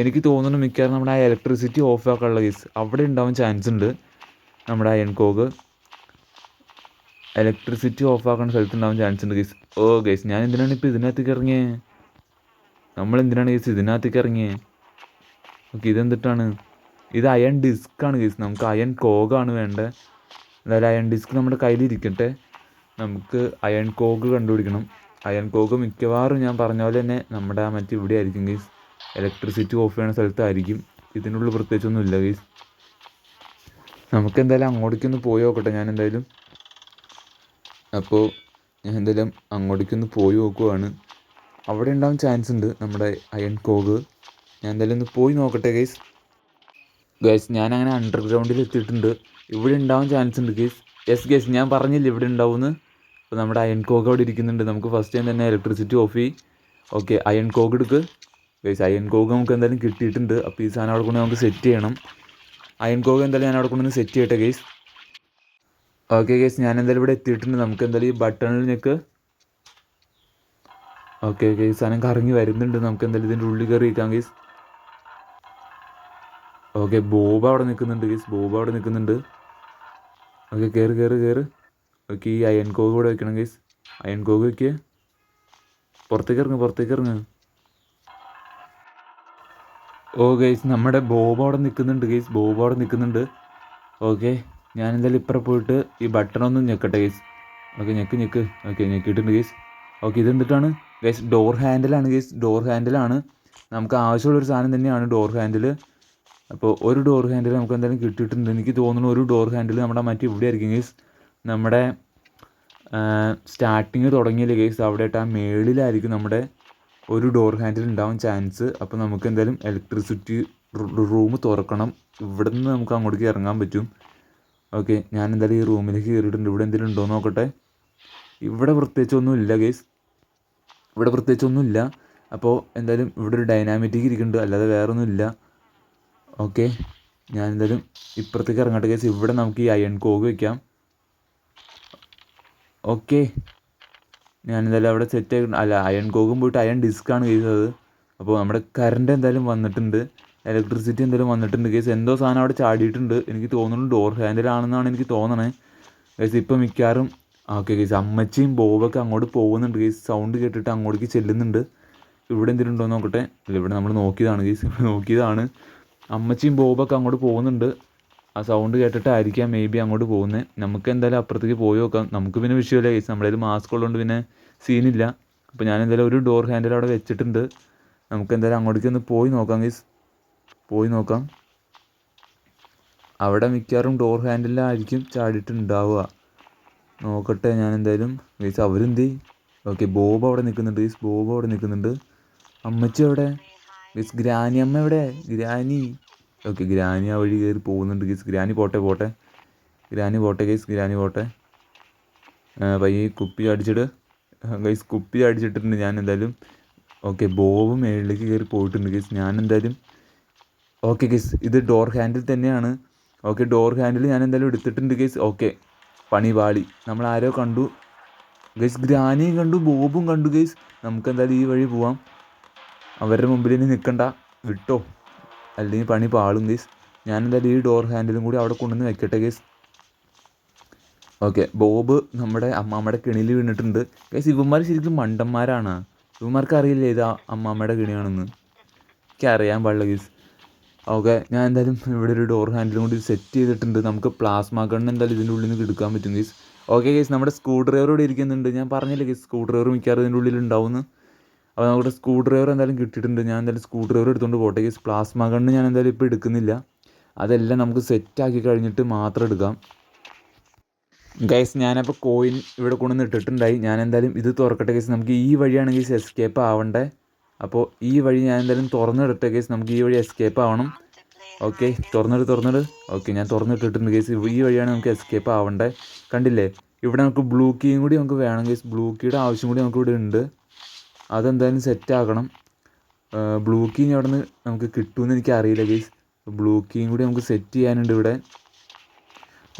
എനിക്ക് തോന്നുന്നു മിക്കവാറും നമ്മുടെ ആ ഇലക്ട്രിസിറ്റി ഓഫ് ആക്കാനുള്ള ഗൈസ് അവിടെ ഉണ്ടാവാൻ ചാൻസ് ഉണ്ട്. നമ്മുടെ അയൺ കോഗ് ഇലക്ട്രിസിറ്റി ഓഫ് ആക്കുന്ന സ്ഥലത്ത് ഉണ്ടാവാൻ ചാൻസ് ഉണ്ട് ഗൈസ്. ഓ ഗൈസ്, ഞാൻ എന്തിനാണ് ഇപ്പോൾ ഇതിനകത്തേക്ക് ഇറങ്ങിയത്? നമ്മളെന്തിനാണ് ഗൈസ് ഇതിനകത്തേക്ക് ഇറങ്ങിയത്? ഓക്കെ, ഇതെന്തിട്ടാണ്? ഇത് അയൺ ഡിസ്ക്കാണ് ഗൈസ്. നമുക്ക് അയൺ കോഗാണ് വേണ്ടത്. എന്തായാലും അയൺ ഡിസ്ക് നമ്മുടെ കയ്യിലിരിക്കട്ടെ. നമുക്ക് അയൺ കോഗ് കണ്ടുപിടിക്കണം. അയൺ കോഗ് മിക്കവാറും ഞാൻ പറഞ്ഞ പോലെ തന്നെ നമ്മുടെ മറ്റേ ഇവിടെ ആയിരിക്കും ഗൈസ്, ഇലക്ട്രിസിറ്റി ഓഫ് ചെയ്യുന്ന സ്ഥലത്തായിരിക്കും. ഇതിനുള്ളിൽ പ്രത്യേകിച്ചൊന്നും ഇല്ല ഗൈസ്. നമുക്ക് എന്തായാലും അങ്ങോട്ടേക്കൊന്ന് പോയി നോക്കട്ടെ. ഞാൻ എന്തായാലും അങ്ങോട്ടേക്കൊന്ന് പോയി നോക്കുവാണ്. അവിടെ ഉണ്ടാവാൻ ചാൻസ് ഉണ്ട് നമ്മുടെ അയൺ കോഗ്. ഞാൻ എന്തായാലും ഒന്ന് പോയി നോക്കട്ടെ ഗൈസ്. ഞാനങ്ങനെ അണ്ടർഗ്രൗണ്ടിൽ എത്തിയിട്ടുണ്ട്. ഇവിടെ ഉണ്ടാവാൻ ചാൻസ് ഉണ്ട് ഗൈസ്. യെസ് ഗൈസ്, ഞാൻ പറഞ്ഞില്ല ഇവിടെ ഉണ്ടാവുമെന്ന്. അപ്പോൾ നമ്മുടെ അയൺ കോഗ് അവിടെ ഇരിക്കുന്നുണ്ട്. നമുക്ക് ഫസ്റ്റ് ടൈം തന്നെ ഇലക്ട്രിസിറ്റി ഓഫ് ചെയ്യും. ഓക്കെ, അയൺ കോഗ് എടുക്ക് ഗൈസ്. അയൺ കോഗ് നമുക്ക് എന്തായാലും കിട്ടിയിട്ടുണ്ട്. അപ്പോൾ ഈ സാധനം അവിടെ കൊണ്ട് നമുക്ക് സെറ്റ് ചെയ്യണം. അയൺ കോഗ് എന്തായാലും ഞാൻ അവിടെ കൊണ്ടൊന്ന് സെറ്റ് ചെയ്യട്ടെ ഗൈസ്. ഓക്കെ ഗൈസ്, ഞാൻ എന്തായാലും ഇവിടെ എത്തിയിട്ടുണ്ട്. നമുക്ക് എന്തായാലും ഈ ബട്ടണിൽ നിൽക്ക്. ഓക്കെ ഗൈസ്, സാധനം കറങ്ങി വരുന്നുണ്ട്. നമുക്ക് എന്തായാലും ഇതിൻ്റെ ഉള്ളിൽ കയറി ഇരിക്കാം ഗൈസ്. ഓക്കെ, ബോബ് അവിടെ നിൽക്കുന്നുണ്ട് ഗൈസ്. ഓക്കെ, കയറ്. ഓക്കെ, ഈ അയൺ കോഗ് കൂടെ വെക്കണം ഗൈസ്. അയൺ കോഗ് വെക്കുക. പുറത്തേക്ക് ഇറങ്ങ്. ഓ ഗൈസ്, നമ്മുടെ ബോബ് അവിടെ നിൽക്കുന്നുണ്ട് ഗൈസ്. ഓക്കെ, ഞാൻ എന്തായാലും ഇപ്പുറം പോയിട്ട് ഈ ബട്ടണൊന്നും ഞെക്കട്ടെ ഗൈസ്. ഓക്കെ, ഞെക്ക്. ഓക്കെ, ഞെക്കിയിട്ടുണ്ട് ഗൈസ്. ഓക്കെ, ഇതെന്തിട്ടാണ് ഗൈസ്? ഡോർ ഹാൻഡിലാണ്. നമുക്ക് ആവശ്യമുള്ളൊരു സാധനം തന്നെയാണ് ഡോർ ഹാൻഡിൽ. അപ്പോൾ ഒരു ഡോർ ഹാൻഡിൽ നമുക്ക് എന്തായാലും കിട്ടിയിട്ടുണ്ട്. എനിക്ക് തോന്നുന്നു ഒരു ഡോർ ഹാൻഡിൽ നമ്മുടെ മറ്റേ ഇവിടെ ആയിരിക്കും ഗൈസ്. നമ്മുടെ സ്റ്റാർട്ടിങ് തുടങ്ങിയില്ലേ ഗൈസ്, അവിടെയായിട്ട് ആ മേളിലായിരിക്കും നമ്മുടെ ഒരു ഡോർ ഹാൻഡിൽ ഉണ്ടാവാൻ ചാൻസ്. അപ്പോൾ നമുക്ക് എന്തായാലും ഇലക്ട്രിസിറ്റി റൂം തുറക്കണം. ഇവിടെ നിന്ന് നമുക്ക് അങ്ങോട്ടേക്ക് ഇറങ്ങാൻ പറ്റും. ഓക്കെ, ഞാൻ എന്തായാലും ഈ റൂമിലേക്ക് കയറിയിട്ടുണ്ട്. ഇവിടെ എന്തെങ്കിലും ഉണ്ടോ എന്ന് നോക്കട്ടെ. ഇവിടെ പ്രത്യേകിച്ചൊന്നും ഇല്ല ഗൈസ്, അപ്പോൾ എന്തായാലും ഇവിടെ ഒരു ഡൈനാമിറ്റിക് ഇരിക്കുന്നുണ്ട്, അല്ലാതെ വേറൊന്നും ഇല്ല. ഓക്കെ, ഞാൻ എന്തായാലും ഇപ്പുറത്തേക്ക് ഇറങ്ങട്ടെ ഗൈസ്. ഇവിടെ നമുക്ക് ഈ അയൺ കോഗ് വയ്ക്കാം. ഓക്കെ, ഞാൻ എന്തായാലും അവിടെ സെറ്റ് ആക്കി. അയൺ കോഗും പോയിട്ട് അയൺ ഡിസ്ക്കാണ് ഗൈസ് അത്. അപ്പോൾ നമ്മുടെ കറണ്ട് എന്തായാലും വന്നിട്ടുണ്ട്, ഇലക്ട്രിസിറ്റി എന്തായാലും വന്നിട്ടുണ്ട് ഗൈസ്. എന്തോ സാധനം അവിടെ ചാടിയിട്ടുണ്ട്. എനിക്ക് തോന്നുന്നു ഡോർ ഹാൻഡിലാണെന്നാണ് എനിക്ക് തോന്നണേ ഗൈസ്. ഇപ്പം മിക്കവാറും ഓക്കെ ഗൈസ്, അമ്മച്ചിയും ബോബൊക്കെ അങ്ങോട്ട് പോകുന്നുണ്ട് ഗൈസ്. സൗണ്ട് കേട്ടിട്ട് അങ്ങോട്ടേക്ക് ചെല്ലുന്നുണ്ട്. ഇവിടെ എന്തെങ്കിലും ഉണ്ടോ എന്ന് നോക്കട്ടെ. അല്ല, ഇവിടെ നമ്മൾ നോക്കിയതാണ് ഗൈസ്. അമ്മച്ചിയും ബോബൊക്കെ അങ്ങോട്ട് പോകുന്നുണ്ട്. ആ സൗണ്ട് കേട്ടിട്ടായിരിക്കാം മേ ബി അങ്ങോട്ട് പോകുന്നത്. നമുക്ക് എന്തായാലും അപ്പുറത്തേക്ക് പോയി നോക്കാം. നമുക്ക് പിന്നെ വിഷയമില്ല ഗൈസ്, നമ്മുടെ കയ്യിൽ മാസ്ക് ഉള്ളതുകൊണ്ട് പിന്നെ സീനില്ല. അപ്പോൾ ഞാൻ എന്തായാലും ഒരു ഡോർ ഹാൻഡിൽ അവിടെ വെച്ചിട്ടുണ്ട്. നമുക്ക് എന്തായാലും അങ്ങോട്ടേക്ക് ഒന്ന് പോയി നോക്കാം ഗൈസ്. അവിടെ മിക്കവാറും ഡോർ ഹാൻഡിലായിരിക്കും ചാടിയിട്ടുണ്ടാവുക. നോക്കട്ടെ ഞാൻ എന്തായാലും ഗൈസ്. അവരെന്ത്? ഓക്കെ, ബോബ് അവിടെ നിൽക്കുന്നുണ്ട്. അമ്മച്ചി എവിടെ ഗൈസ്? ഗ്രാനി അമ്മ എവിടെ? ഓക്കെ, ഗ്രാനി ആ വഴി കയറി പോകുന്നുണ്ട് ഗൈസ്. ഗ്രാനി പോട്ടെ ഗൈസ്. പയ്യെ കുപ്പി അടിച്ചിട്ട് ഗൈസ്, അടിച്ചിട്ടുണ്ട് ഞാൻ എന്തായാലും. ഓക്കെ, ബോബ് മേളിലേക്ക് കയറി പോയിട്ടുണ്ട് ഗൈസ്. ഞാൻ എന്തായാലും ഓക്കെ ഗൈസ്, ഇത് ഡോർ ഹാൻഡിൽ തന്നെയാണ്. ഓക്കെ, ഡോർ ഹാൻഡിൽ ഞാൻ എന്തായാലും എടുത്തിട്ടുണ്ട് ഗൈസ്. ഓക്കെ, പണി പാളി. നമ്മൾ ആരോ കണ്ടു ഗൈസ്, ഗ്രാനിയും കണ്ടു, ബോബും കണ്ടു ഗൈസ്. നമുക്ക് എന്തായാലും ഈ വഴി പോവാം. അവരുടെ മുമ്പിൽ ഇനി നിൽക്കണ്ട. വിട്ടോ, അല്ലെങ്കിൽ പണി പാളും ഗൈസ്. ഞാൻ എന്തായാലും ഈ ഡോർ ഹാൻഡിലും കൂടി അവിടെ കൊണ്ടുവന്ന് വെക്കട്ടെ ഗൈസ്. ഓക്കെ, ബോബ് നമ്മുടെ അമ്മാമ്മയുടെ കിണിയിൽ വീണിട്ടുണ്ട് ഗൈസ്. ഇവന്മാർ ശരിക്കും മണ്ടന്മാരാണ്. ഇവന്മാർക്ക് അറിയില്ലേ ഇത് അമ്മാമ്മയുടെ കിണിയാണെന്ന്. എനിക്ക് അറിയാൻ പാടില്ല ഗൈസ്. ഓക്കെ, ഞാൻ എന്തായാലും ഇവിടെ ഒരു ഡോർ ഹാൻഡിലും കൂടി സെറ്റ് ചെയ്തിട്ടുണ്ട്. നമുക്ക് പ്ലാസ്മ ഗണ്ണ് എന്തായാലും ഇതിൻ്റെ ഉള്ളിൽ നിന്ന് എടുക്കാൻ പറ്റും ഗൈസ്. ഓക്കെ ഗൈസ്, നമ്മുടെ സ്ക്രൂ ഡ്രൈവർ ഇവിടെ ഇരിക്കുന്നുണ്ട്. ഞാൻ പറഞ്ഞില്ലേ ഗൈസ്, സ്ക്രൂ ഡ്രൈവർ മിക്കവാറും ഇതിൻ്റെ ഉള്ളിൽ ഉണ്ടാവുമെന്ന്. അപ്പോൾ നമ്മുടെ സ്ക്രൂ ഡ്രൈവർ എന്തായാലും കിട്ടിയിട്ടുണ്ട്. ഞാൻ എന്തായാലും സ്ക്രൂ ഡ്രൈവർ എടുത്തുകൊണ്ട് പോട്ടെ ഗൈസ്. പ്ലാസ്മ ഗണ്ണ് ഞാൻ എന്തായാലും ഇപ്പോൾ എടുക്കുന്നില്ല. അതെല്ലാം നമുക്ക് സെറ്റാക്കി കഴിഞ്ഞിട്ട് മാത്രം എടുക്കാം ഗൈസ്. ഞാനപ്പോൾ കോയിൻ ഇവിടെ കൊണ്ടുവന്ന് ഇട്ടിട്ടുണ്ടായി. ഞാൻ എന്തായാലും ഇത് തുറക്കട്ടെ ഗൈസ്. നമുക്ക് ഈ വഴിയാണ് ഗൈസ് എസ്കേപ്പ് ആവണ്ടേ. അപ്പോൾ ഈ വഴി ഞാൻ എന്തായാലും തുറന്നിടട്ടെ ഗൈസ്. നമുക്ക് ഈ വഴി എസ്കേപ്പ് ആവണം. ഓക്കെ, തുറന്നിട്. ഓക്കെ, ഞാൻ തുറന്നിട്ടിട്ടുണ്ട് ഗൈസ്. ഈ വഴിയാണ് നമുക്ക് എസ്കേപ്പ് ആവണ്ടേ. കണ്ടില്ലേ, ഇവിടെ നമുക്ക് ബ്ലൂ കീയും കൂടി നമുക്ക് വേണം ഗൈസ്. ബ്ലൂ കീയുടെ ആവശ്യം കൂടി നമുക്ക് ഇവിടെ ഉണ്ട്. അതെന്തായാലും സെറ്റ് ആക്കണം. ബ്ലൂ കീ അവിടെ നിന്ന് നമുക്ക് കിട്ടുമെന്ന് എനിക്ക് അറിയില്ല ഗൈസ്. ബ്ലൂ കീയും കൂടി നമുക്ക് സെറ്റ് ചെയ്യാനുണ്ട് ഇവിടെ.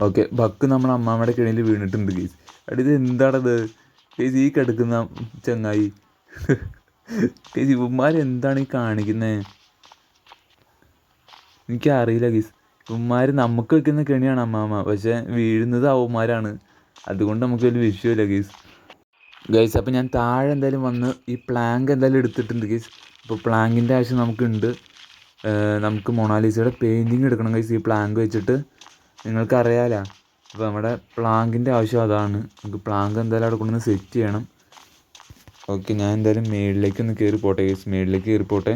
ഓക്കെ, ബക്ക് നമ്മുടെ അമ്മാമ്മയുടെ കിണിയിൽ വീണിട്ടുണ്ട് ഗൈസ്. ഇത് എന്താണത് ഗൈസ്, ഈ കിടക്കുന്ന ചങ്ങായി ഗൈസ്? ഇവന്മാർ എന്താണ് ഈ കാണിക്കുന്നത്? എനിക്കറിയില്ല ഗൈസ്. ഇവന്മാർ നമുക്ക് വെക്കുന്ന കെണിയാണ് അമ്മാമ്മ, പക്ഷേ വീഴുന്നത് അവന്മാരാണ്. അതുകൊണ്ട് നമുക്ക് വലിയ വിഷയമില്ല ഗൈസ്. അപ്പോൾ ഞാൻ താഴെ എന്തായാലും വന്ന് ഈ പ്ലാങ്ക് എന്തായാലും എടുത്തിട്ടുണ്ട് ഗൈസ്. അപ്പോൾ പ്ലാങ്കിൻ്റെ ആവശ്യം നമുക്കുണ്ട്. നമുക്ക് മൊണാലിസയുടെ പെയിൻറ്റിങ് എടുക്കണം ഗൈസ് ഈ പ്ലാങ്ക് വെച്ചിട്ട്. നിങ്ങൾക്കറിയാലോ, അപ്പോൾ നമ്മുടെ പ്ലാങ്കിൻ്റെ ആവശ്യം അതാണ്. നമുക്ക് പ്ലാങ്ക് എന്തായാലും അവിടെ കൊണ്ടുവന്ന് സെറ്റ് ചെയ്യണം. ഓക്കെ, ഞാൻ എന്തായാലും മേളിലേക്കൊന്ന് കയറി പോട്ടെ ഗൈസ്. മേളിലേക്ക് കയറി പോട്ടെ.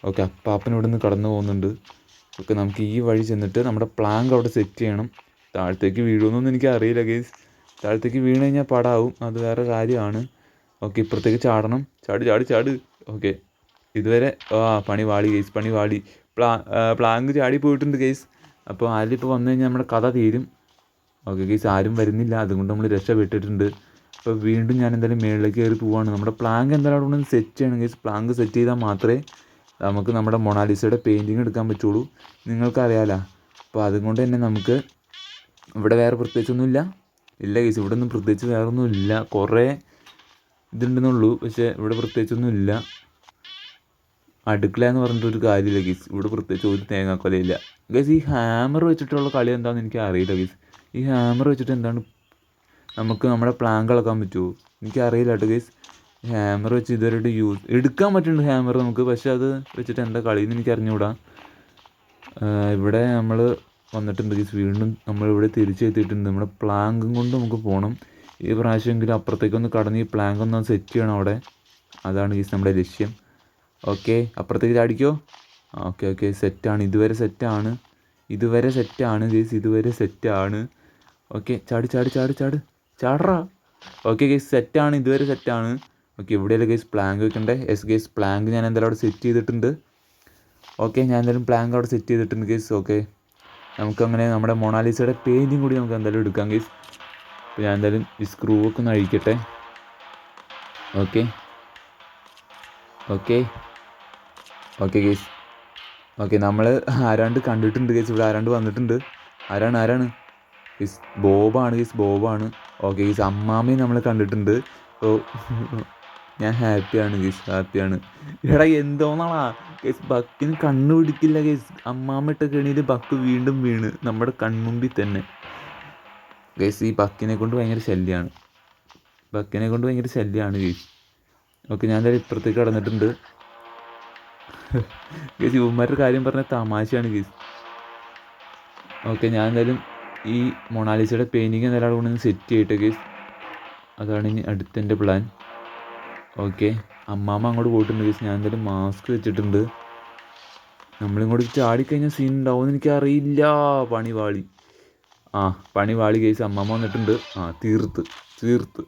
ഓക്കെ, അപ്പാപ്പൻ ഇവിടെ നിന്ന് കടന്നു പോകുന്നുണ്ട്. ഓക്കെ, നമുക്ക് ഈ വഴി ചെന്നിട്ട് നമ്മുടെ പ്ലാങ്ക് അവിടെ സെറ്റ് ചെയ്യണം. താഴത്തേക്ക് വീഴുമെന്നൊന്നും എനിക്ക് അറിയില്ല ഗൈസ്. താഴത്തേക്ക് വീണ് കഴിഞ്ഞാൽ പടാവും, അത് വേറെ കാര്യമാണ്. ഓക്കെ, ഇപ്പുറത്തേക്ക് ചാടണം. ചാട്. ഓക്കെ, ഇതുവരെ പണി വാളി ഗൈസ്, പണി വാളി. പ്ലാങ്ക് ചാടി പോയിട്ടുണ്ട് ഗൈസ്. അപ്പോൾ ആരിപ്പോൾ വന്നു കഴിഞ്ഞാൽ നമ്മുടെ കഥ തീരും. ഓക്കെ ഗൈസ്, ആരും വരുന്നില്ല, അതുകൊണ്ട് നമ്മൾ രക്ഷപ്പെട്ടിട്ടുണ്ട്. അപ്പോൾ വീണ്ടും ഞാൻ എന്തായാലും മേളിലേക്ക് കയറി പോവുകയാണ്. നമ്മുടെ പ്ലാങ്ക് എന്തായാലും അവിടെ നിന്ന് സെറ്റ് ചെയ്യണം ഗൈസ്. പ്ലാങ്ക് സെറ്റ് ചെയ്താൽ മാത്രമേ നമുക്ക് നമ്മുടെ മൊണാലിസയുടെ പെയിൻറ്റിങ് എടുക്കാൻ പറ്റുള്ളൂ. നിങ്ങൾക്കറിയാലോ. അപ്പോൾ അതുകൊണ്ട് തന്നെ നമുക്ക് ഇവിടെ വേറെ പ്രത്യേകിച്ചൊന്നുമില്ല. ഇല്ല ഗൈസ്, ഇവിടെ ഒന്നും പ്രത്യേകിച്ച് വേറെ ഒന്നും ഇല്ല. കുറേ ഇതുണ്ടെന്നുള്ളൂ, പക്ഷേ ഇവിടെ പ്രത്യേകിച്ചൊന്നും ഇല്ല. അടുക്കള എന്ന് പറഞ്ഞിട്ടൊരു കാര്യമില്ല ഗൈസ്. ഇവിടെ പ്രത്യേകിച്ച് ഒരു തേങ്ങാക്കൊലയില്ല ഗൈസ്. ഈ ഹാമർ വെച്ചിട്ടുള്ള കളി എന്താണെന്ന് എനിക്ക് അറിയില്ല ഗൈസ്. ഈ ഹാമർ വെച്ചിട്ട് എന്താണ് നമുക്ക് നമ്മുടെ പ്ലാങ്ക് ഇളക്കാൻ പറ്റുമോ? എനിക്കറിയില്ല കേട്ടോ ഗൈസ്. ഹാമർ വെച്ച് ഇതുവരെയായിട്ട് എടുക്കാൻ പറ്റുന്നുണ്ട് ഹാമർ നമുക്ക്, പക്ഷെ അത് വെച്ചിട്ട് എന്താ കളിയെന്ന് എനിക്ക് അറിഞ്ഞുകൂടാ. ഇവിടെ നമ്മൾ വന്നിട്ടുണ്ട് ഗൈസ്. വീണ്ടും നമ്മളിവിടെ തിരിച്ചെത്തിയിട്ടുണ്ട്. നമ്മുടെ പ്ലാങ്കും കൊണ്ട് നമുക്ക് പോകണം. ഈ പ്രാവശ്യമെങ്കിലും അപ്പുറത്തേക്കൊന്ന് കടന്ന് ഈ പ്ലാങ്ക് ഒന്ന് സെറ്റ് ചെയ്യണം അവിടെ. അതാണ് ഗൈസ് നമ്മുടെ ലക്ഷ്യം. ഓക്കെ, അപ്പുറത്തേക്ക് ചാടിക്കോ. ഓക്കെ, സെറ്റാണ്. ഇതുവരെ സെറ്റാണ് ഗൈസ്. ഇതുവരെ സെറ്റാണ്. ഓക്കെ, ചാടറാ. ഓക്കെ ഗൈസ്, സെറ്റാണ്. ഇതുവരെ സെറ്റാണ്. ഓക്കെ, ഇവിടെയല്ലേ ഗൈസ് പ്ലാങ്ക് വെക്കണ്ടേ? യെസ് ഗൈസ്, പ്ലാങ്ക് ഞാൻ എന്തായാലും അവിടെ സെറ്റ് ചെയ്തിട്ടുണ്ട്. ഓക്കെ, ഞാൻ എന്തായാലും പ്ലാങ്ക് അവിടെ സെറ്റ് ചെയ്തിട്ടുണ്ട് ഗൈസ്. ഓക്കെ, നമുക്കങ്ങനെ നമ്മുടെ മൊണാലിസയുടെ പെയിൻറ്റിങ് കൂടി നമുക്ക് എന്തായാലും എടുക്കാം ഗൈസ്. അപ്പോൾ ഞാൻ എന്തായാലും ഈ സ്ക്രൂ ഒക്കെ ഒന്ന് അഴിക്കട്ടെ. Okay guys. ഓക്കെ, നമ്മൾ ആരാണ്ട് കണ്ടിട്ടുണ്ട് ഗൈസ്. ഇവിടെ ആരാണ്ട് വന്നിട്ടുണ്ട്. ആരാണ് ഗൈസ്? ബോബാണ്. ഓക്കെ ഗൈസ്, അമ്മാമ്മയും നമ്മളെ കണ്ടിട്ടുണ്ട്. അപ്പോൾ ഞാൻ ഹാപ്പിയാണ്. എടാ എന്തോന്നാളാ ഗൈസ്, ബക്കിന് കണ്ണ് പിടിക്കില്ല ഗൈസ്. അമ്മാമ്മ ഇട്ട കെണിയിൽ ബക്ക് വീണ്ടും വീണ് നമ്മുടെ കൺമുമ്പിൽ തന്നെ ഗൈസ്. ഈ ബക്കിനെ കൊണ്ട് ഭയങ്കര ശല്യമാണ് ഗൈസ്. ഓക്കെ, ഞാൻ എന്തായാലും ഇപ്പുറത്തേക്ക് കടന്നിട്ടുണ്ട് ഗൈസ്. ഇവന്മാരുടെ കാര്യം പറഞ്ഞാൽ തമാശയാണ് ഗൈസ്. ഓക്കെ, ഞാൻ എന്തായാലും ഈ മൊണാലിസയുടെ പെയിൻറ്റിങ് എന്തായാലും അവിടെ കൊണ്ടൊന്ന് സെറ്റ് ചെയ്യട്ടെ ഗൈസ്. അതാണ് ഇനി അടുത്തെൻ്റെ പ്ലാൻ. ഓക്കെ, അമ്മാമ്മ അങ്ങോട്ട് പോയിട്ടുണ്ട് ഗൈസ്. ഞാൻ എന്തായാലും മാസ്ക് വെച്ചിട്ടുണ്ട്. നമ്മളിങ്ങോട്ട് ചാടിക്കഴിഞ്ഞാൽ സീൻ ഉണ്ടാവുമെന്ന് എനിക്കറിയില്ല. പണി വാളി ഗൈസ്. അമ്മാമ്മ വന്നിട്ടുണ്ട്. തീർത്ത്.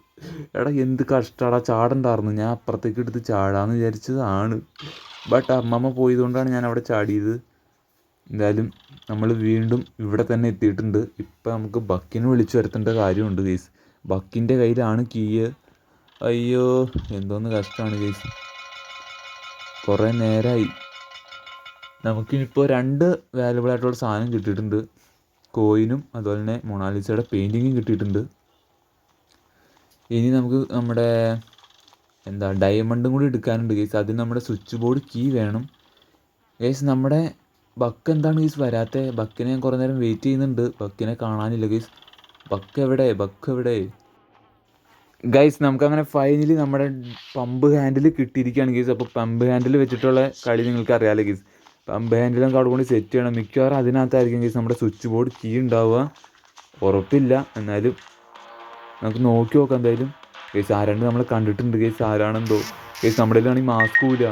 എടാ എന്ത് കഷ്ടമാടാ, ചാടണ്ടായിരുന്നു. ഞാൻ അപ്പുറത്തേക്ക് എടുത്ത് ചാടാമെന്ന് വിചാരിച്ചതാണ്. ബട്ട് അമ്മാമ്മ പോയതുകൊണ്ടാണ് ഞാൻ അവിടെ ചാടിയത്. എന്തായാലും നമ്മൾ വീണ്ടും ഇവിടെ തന്നെ എത്തിയിട്ടുണ്ട്. ഇപ്പം നമുക്ക് ബക്കിനെ വിളിച്ചു വരുത്തേണ്ട കാര്യമുണ്ട് ഗൈസ്. ബക്കിൻ്റെ കയ്യിലാണ് കീയ്. അയ്യോ, എന്തോന്ന് കഷ്ടമാണ് ഗൈസ്. കുറേ നേരമായി. നമുക്കിപ്പോൾ 2 വാല്യുബിൾ ആയിട്ടുള്ള സാധനം കിട്ടിയിട്ടുണ്ട്. കോയിനും അതുപോലെ തന്നെ മൊണാലിസയുടെ പെയിൻറ്റിങ്ങും കിട്ടിയിട്ടുണ്ട്. ഇനി നമുക്ക് നമ്മുടെ ഡയമണ്ടും കൂടി എടുക്കാനുണ്ട് ഗൈസ്. അതിന് നമ്മുടെ സ്വിച്ച് ബോർഡ് കീ വേണം. ഗൈസ് നമ്മുടെ ബക്ക് എന്താണ് ഗൈസ് വരാത്തെ? ബക്കിനെ ഞാൻ കുറേ നേരം വെയിറ്റ് ചെയ്യുന്നുണ്ട്, ബക്കിനെ കാണാനില്ല ഗൈസ്. ബക്ക് എവിടെ? ഗൈസ് നമുക്കങ്ങനെ ഫൈനലി നമ്മുടെ പമ്പ് ഹാൻഡിൽ കിട്ടിയിരിക്കുകയാണ് ഗൈസ്. അപ്പോൾ പമ്പ് ഹാൻഡിൽ വെച്ചിട്ടുള്ള കളി നിങ്ങൾക്ക് അറിയാമല്ലോ ഗൈസ്. പമ്പ് ഹാൻഡിൽ നമുക്ക് അവിടെ കൊണ്ട് സെറ്റ് ചെയ്യണം. മിക്കവാറും അതിനകത്തായിരിക്കും ഗൈസ് നമ്മുടെ സ്വിച്ച് ബോർഡ് കീ ഉണ്ടാവുക, ഉറപ്പില്ല. എന്നാലും നമുക്ക് നോക്കി നോക്കാം എന്തായാലും. ഗൈസ് ആരാണ്ട് നമ്മൾ കണ്ടിട്ടുണ്ട് ഗൈസ്, ആരാണെന്തോ. ഗൈസ് നമ്മുടെ കയ്യിലാണെങ്കിൽ മാസ്കും ഇല്ല.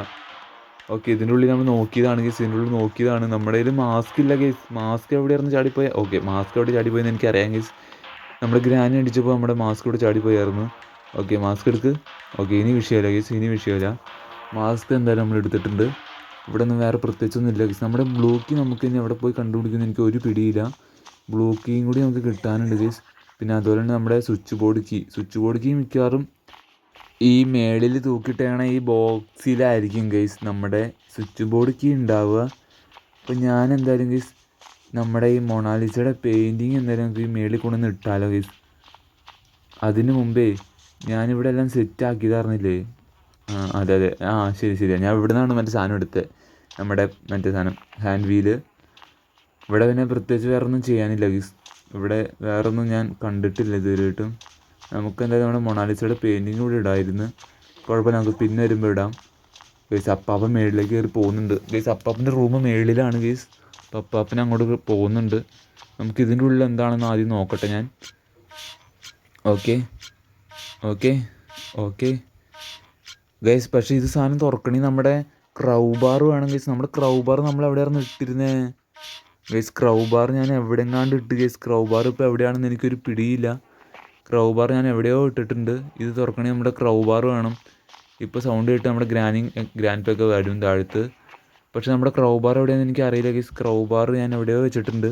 ഓക്കെ, ഇതിൻ്റെ ഉള്ളിൽ നമ്മൾ നോക്കിയതാണ് ഗൈസ്, ഇതിൻ്റെ ഉള്ളിൽ നോക്കിയതാണ്. നമ്മുടെ കയ്യിൽ മാസ്ക് ഇല്ല ഗൈസ്. മാസ്ക് എവിടെയായിരുന്നു ചാടിപ്പോയി? ഓക്കെ, മാസ്ക് എവിടെ ചാടിപ്പോയെന്ന് എനിക്കറിയാം ഗൈസ്. നമ്മുടെ ഗ്രാനി അടിച്ചപ്പോൾ നമ്മുടെ മാസ്ക് ഇവിടെ ചാടിപ്പോയായിരുന്നു. ഓക്കെ, മാസ്ക് എടുക്ക്. ഓക്കെ, ഇനി വിഷയമില്ല ഗൈസ്, ഇനി വിഷയമില്ല. മാസ്ക് എന്തായാലും നമ്മൾ എടുത്തിട്ടുണ്ട്. ഇവിടെ ഒന്നും വേറെ പ്രത്യേകിച്ചൊന്നും ഇല്ല ഗൈസ്. നമ്മുടെ ബ്ലൂ കീ നമുക്ക് ഇനി എവിടെ പോയി കണ്ടുപിടിക്കുന്നത് എനിക്ക് ഒരു പിടിയില്ല. ബ്ലൂ കീയും കൂടി നമുക്ക് കിട്ടാനുണ്ട് ഗൈസ്. പിന്നെ അതുപോലെ തന്നെ നമ്മുടെ സ്വിച്ച് ബോർഡ് കീ മിക്കവാറും ഈ മേളിൽ തൂക്കിയിട്ടാണ് ഈ ബോക്സിലായിരിക്കും ഗൈസ് നമ്മുടെ സ്വിച്ച് ബോർഡ് കീ ഉണ്ടാവുക. അപ്പോൾ ഞാൻ എന്തായാലും ഗൈസ് നമ്മുടെ ഈ മൊണാലിസയുടെ പെയിൻറ്റിങ് എന്തായാലും നമുക്ക് ഈ മേളിൽ കൊണ്ടുവന്ന് ഇട്ടാലോ ഗൈസ്. അതിന് മുമ്പേ ഞാനിവിടെ എല്ലാം സെറ്റ് ആക്കിയതായിരുന്നില്ലേ? അതെ, ശരി, ഞാൻ ഇവിടെ നിന്നാണ് മറ്റേ സാധനം എടുത്തത്, നമ്മുടെ മറ്റേ സാധനം ഹാൻഡ് വീല്. ഇവിടെ പിന്നെ പ്രത്യേകിച്ച് വേറെ ഒന്നും ചെയ്യാനില്ല ഗൈസ്. ഇവിടെ വേറൊന്നും ഞാൻ കണ്ടിട്ടില്ല ഇതുവരെയായിട്ടും. നമുക്ക് എന്തായാലും നമ്മുടെ മൊണാലിസയുടെ പെയിൻറ്റിങ് കൂടി ഇടാമായിരുന്നു. കുഴപ്പമില്ല, നമുക്ക് പിന്നെ വരുമ്പോൾ ഇടാം ഗൈസ്. അപ്പാപ്പൻ മേളിലേക്ക് കയറി പോകുന്നുണ്ട് ഗൈസ്. അപ്പാപ്പൻ്റെ റൂം മേളിലാണ് ഗൈസ്. അപ്പോൾ അപ്പാപ്പൻ അങ്ങോട്ട് പോകുന്നുണ്ട്. നമുക്ക് ഇതിൻ്റെ ഉള്ളിൽ എന്താണെന്ന് ആദ്യം നോക്കട്ടെ ഞാൻ. ഓക്കെ ഗൈസ്, പക്ഷേ ഇത് സാധനം തുറക്കണേ നമ്മുടെ ക്രൗ ബാർ വേണം ഗൈസ്. നമ്മുടെ ക്രൗ ബാർ നമ്മൾ എവിടെയായിരുന്നു ഇട്ടിരുന്നേ ഗൈസ്? ക്രൗ ബാർ ഞാൻ എവിടെയെങ്ങാണ്ട് ഇട്ട് ഗൈസ്. ക്രൗ ബാർ ഇപ്പോൾ എവിടെയാണെന്ന് എനിക്കൊരു പിടിയില്ല. ക്രൗ ബാർ ഞാൻ എവിടെയോ ഇട്ടിട്ടുണ്ട്. ഇത് തുറക്കണേ നമ്മുടെ ക്രൗ ബാർ വേണം. ഇപ്പോൾ സൗണ്ട് കേട്ട് നമ്മുടെ ഗ്രാൻഡ് പേക്ക് വരും താഴത്ത്. പക്ഷേ നമ്മുടെ ക്രൗ ബാർ എവിടെയാണെന്ന് എനിക്ക് അറിയില്ല ഗൈസ്. ക്രൗ ബാർ ഞാൻ എവിടെയോ വെച്ചിട്ടുണ്ട്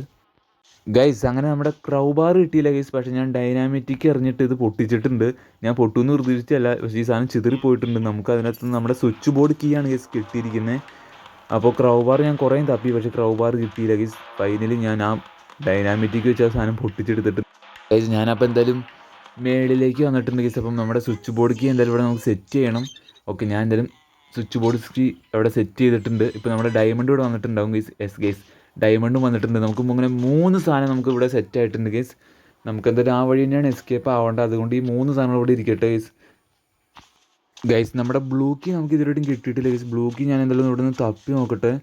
ഗൈസ്. അങ്ങനെ നമ്മുടെ ക്രൗ ബാർ കിട്ടിയില്ല ഗൈസ്. പക്ഷേ ഞാൻ ഡൈനാമിറ്റിക്ക് എറിഞ്ഞിട്ട് ഇത് പൊട്ടിച്ചിട്ടുണ്ട്. ഞാൻ പൊട്ടുമെന്ന് പ്രതീക്ഷിച്ചല്ല, പക്ഷേ ഈ സാധനം ചിതറി പോയിട്ടുണ്ട്. നമുക്ക് അതിനകത്ത് നമ്മുടെ സ്വിച്ച് ബോർഡ് കീ ആണ് ഗൈസ് കിട്ടിയിരിക്കുന്നത്. അപ്പോൾ ക്രൗ ബാർ ഞാൻ കുറേ തപ്പി, പക്ഷേ ക്രൗ ബാർ കിട്ടിയില്ല ഗൈസ്. ഫൈനലി ഞാൻ ആ ഡൈനാമിറ്റിക്ക് വെച്ച് ആ സാധനം പൊട്ടിച്ചെടുത്തിട്ട് ഗൈസ് ഞാനപ്പോൾ എന്തായാലും മേളിലേക്ക് വന്നിട്ടുണ്ട് ഗൈസ്. അപ്പം നമ്മുടെ സ്വിച്ച് ബോർഡ് കീ എന്തായാലും ഇവിടെ നമുക്ക് സെറ്റ് ചെയ്യണം. ഓക്കെ, ഞാൻ എന്തായാലും സ്വിച്ച് ബോർഡ് കീ അവിടെ സെറ്റ് ചെയ്തിട്ടുണ്ട്. ഇപ്പോൾ നമ്മുടെ ഡയമണ്ട് ഇവിടെ വന്നിട്ടുണ്ടാവും ഗൈസ്. ഗൈസ് ഡയമണ്ടും വന്നിട്ടുണ്ട്. നമുക്ക് അങ്ങനെ 3 സാധനം നമുക്ക് ഇവിടെ സെറ്റ് ആയിട്ടുണ്ട് ഗൈസ്. നമുക്ക് എന്തായാലും ആ വഴി തന്നെയാണ് എസ്കേപ്പ് ആവേണ്ടത്. അതുകൊണ്ട് ഈ 3 സാധനങ്ങൾ ഇവിടെ ഇരിക്കട്ടെ ഗൈസ്. നമ്മുടെ ബ്ലൂ കീ നമുക്ക് ഇതുവരെയായിട്ടും കിട്ടിയിട്ടില്ല ഗൈസ്. ബ്ലൂ കീ ഞാൻ എന്തായാലും ഇവിടെ നിന്ന് തപ്പി നോക്കട്ടെ.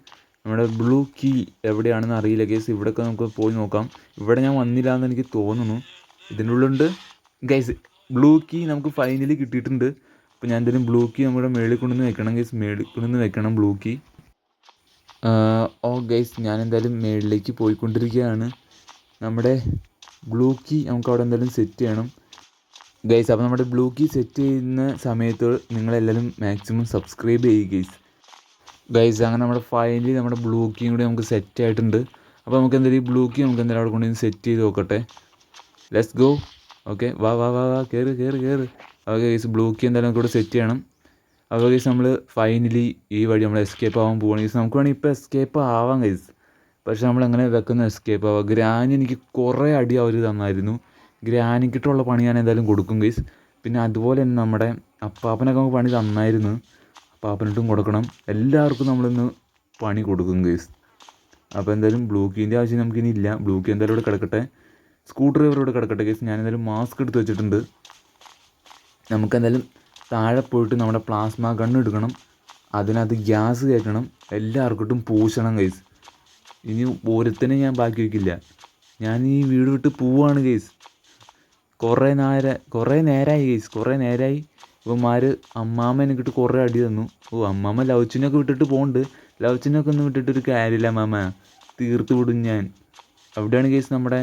നമ്മുടെ ബ്ലൂ കീ എവിടെയാണെന്ന് അറിയില്ല ഗൈസ്. ഇവിടെയൊക്കെ നമുക്ക് പോയി നോക്കാം. ഇവിടെ ഞാൻ വന്നില്ല എന്ന് എനിക്ക് തോന്നുന്നു. ഇതിൻ്റെ ഉള്ളുണ്ട് ഗൈസ്. ബ്ലൂ കീ നമുക്ക് ഫൈനലി കിട്ടിയിട്ടുണ്ട്. അപ്പോൾ ഞാൻ എന്തായാലും ബ്ലൂ കീ നമ്മുടെ മേളിൽ കൊണ്ടുവന്ന് വെക്കണം ഗൈസ്. മേളിൽ കൊണ്ടുവന്ന് വെക്കണം ബ്ലൂ കീ. ഗൈസ് ഞാൻ എന്തായാലും മേളിലേക്ക് പോയിക്കൊണ്ടിരിക്കുകയാണ്. നമ്മുടെ ബ്ലൂ കീ നമുക്ക് അവിടെ എന്തായാലും സെറ്റ് ചെയ്യണം ഗൈസ്. അപ്പോൾ നമ്മുടെ ബ്ലൂ കീ സെറ്റ് ചെയ്യുന്ന സമയത്ത് നിങ്ങളെല്ലാവരും മാക്സിമം സബ്സ്ക്രൈബ് ചെയ്യുക ഗൈസ്. അങ്ങനെ നമ്മുടെ ഫൈനലി നമ്മുടെ ബ്ലൂ കീയും കൂടി നമുക്ക് സെറ്റ് ആയിട്ടുണ്ട്. അപ്പോൾ നമുക്ക് എന്തായാലും ഈ ബ്ലൂ കീ നമുക്ക് എന്തായാലും അവിടെ കൊണ്ടുവന്ന് സെറ്റ് ചെയ്ത് നോക്കട്ടെ. Let's go. ഓക്കെ, വാ കയറ്. ഓക്കെ ഗൈസ്, ബ്ലൂ കീ എന്തായാലും നമുക്ക് ഇവിടെ സെറ്റ് ചെയ്യണം. അപ്പോൾ ഗൈസ് നമ്മൾ ഫൈനലി ഈ വഴി നമ്മൾ എസ്കേപ്പ് ആവാൻ പോവുകയാണ് ഗൈസ്. നമുക്ക് വേണമെങ്കിൽ ഇപ്പോൾ എസ്കേപ്പ് ആവാം ഗൈസ്. പക്ഷേ നമ്മളെങ്ങനെ വെക്കുന്ന എസ്കേപ്പ് ആവാം? ഗ്രാനി എനിക്ക് കുറേ അടി അവർ തന്നായിരുന്നു. ഗ്രാനിക്കിട്ടുള്ള പണി ഞാൻ എന്തായാലും കൊടുക്കും ഗൈസ്. പിന്നെ അതുപോലെ തന്നെ നമ്മുടെ അപ്പാപ്പനൊക്കെ നമുക്ക് പണി തന്നായിരുന്നു. അപ്പാപ്പനിട്ടും കൊടുക്കണം. എല്ലാവർക്കും നമ്മളിന്ന് പണി കൊടുക്കും ഗൈസ്. അപ്പോൾ എന്തായാലും ബ്ലൂ കീൻ്റെ ആവശ്യം നമുക്കിനി ഇല്ല. ബ്ലൂ കീ എന്തായാലും ഇവിടെ കിടക്കട്ടെ. സ്ക്രൂ ഡ്രൈവർ ഇവിടെ കിടക്കട്ടെ ഗൈസ്. ഞാൻ എന്തായാലും മാസ്ക് എടുത്ത് വെച്ചിട്ടുണ്ട്. നമുക്കെന്തായാലും താഴെ പോയിട്ട് നമ്മുടെ പ്ലാസ്മ ഗണ്ണ് എടുക്കണം. അതിനകത്ത് ഗ്യാസ് കയറ്റണം. എല്ലാവർക്കിട്ടും പൂശണം ഗൈസ്. ഇനി ഒരുത്തനെ ഞാൻ ബാക്കി വയ്ക്കില്ല. ഞാൻ ഈ വീട് വിട്ട് പോവാണ് ഗൈസ്. കുറേ നേരമായി ഗൈസ്. ഇവന്മാർ അമ്മാമ്മ എനിക്കിട്ട് കുറേ അടി തന്നു. അമ്മാമ്മ ലവച്ചിനൊക്കെ വിട്ടിട്ട് പോകുന്നുണ്ട്. ലവച്ചിനൊക്കെ ഒന്നും വിട്ടിട്ടൊരു കാര്യമില്ല അമ്മാമ്മ, തീർത്ത് വിടും ഞാൻ. അവിടെയാണ് ഗൈസ് നമ്മുടെ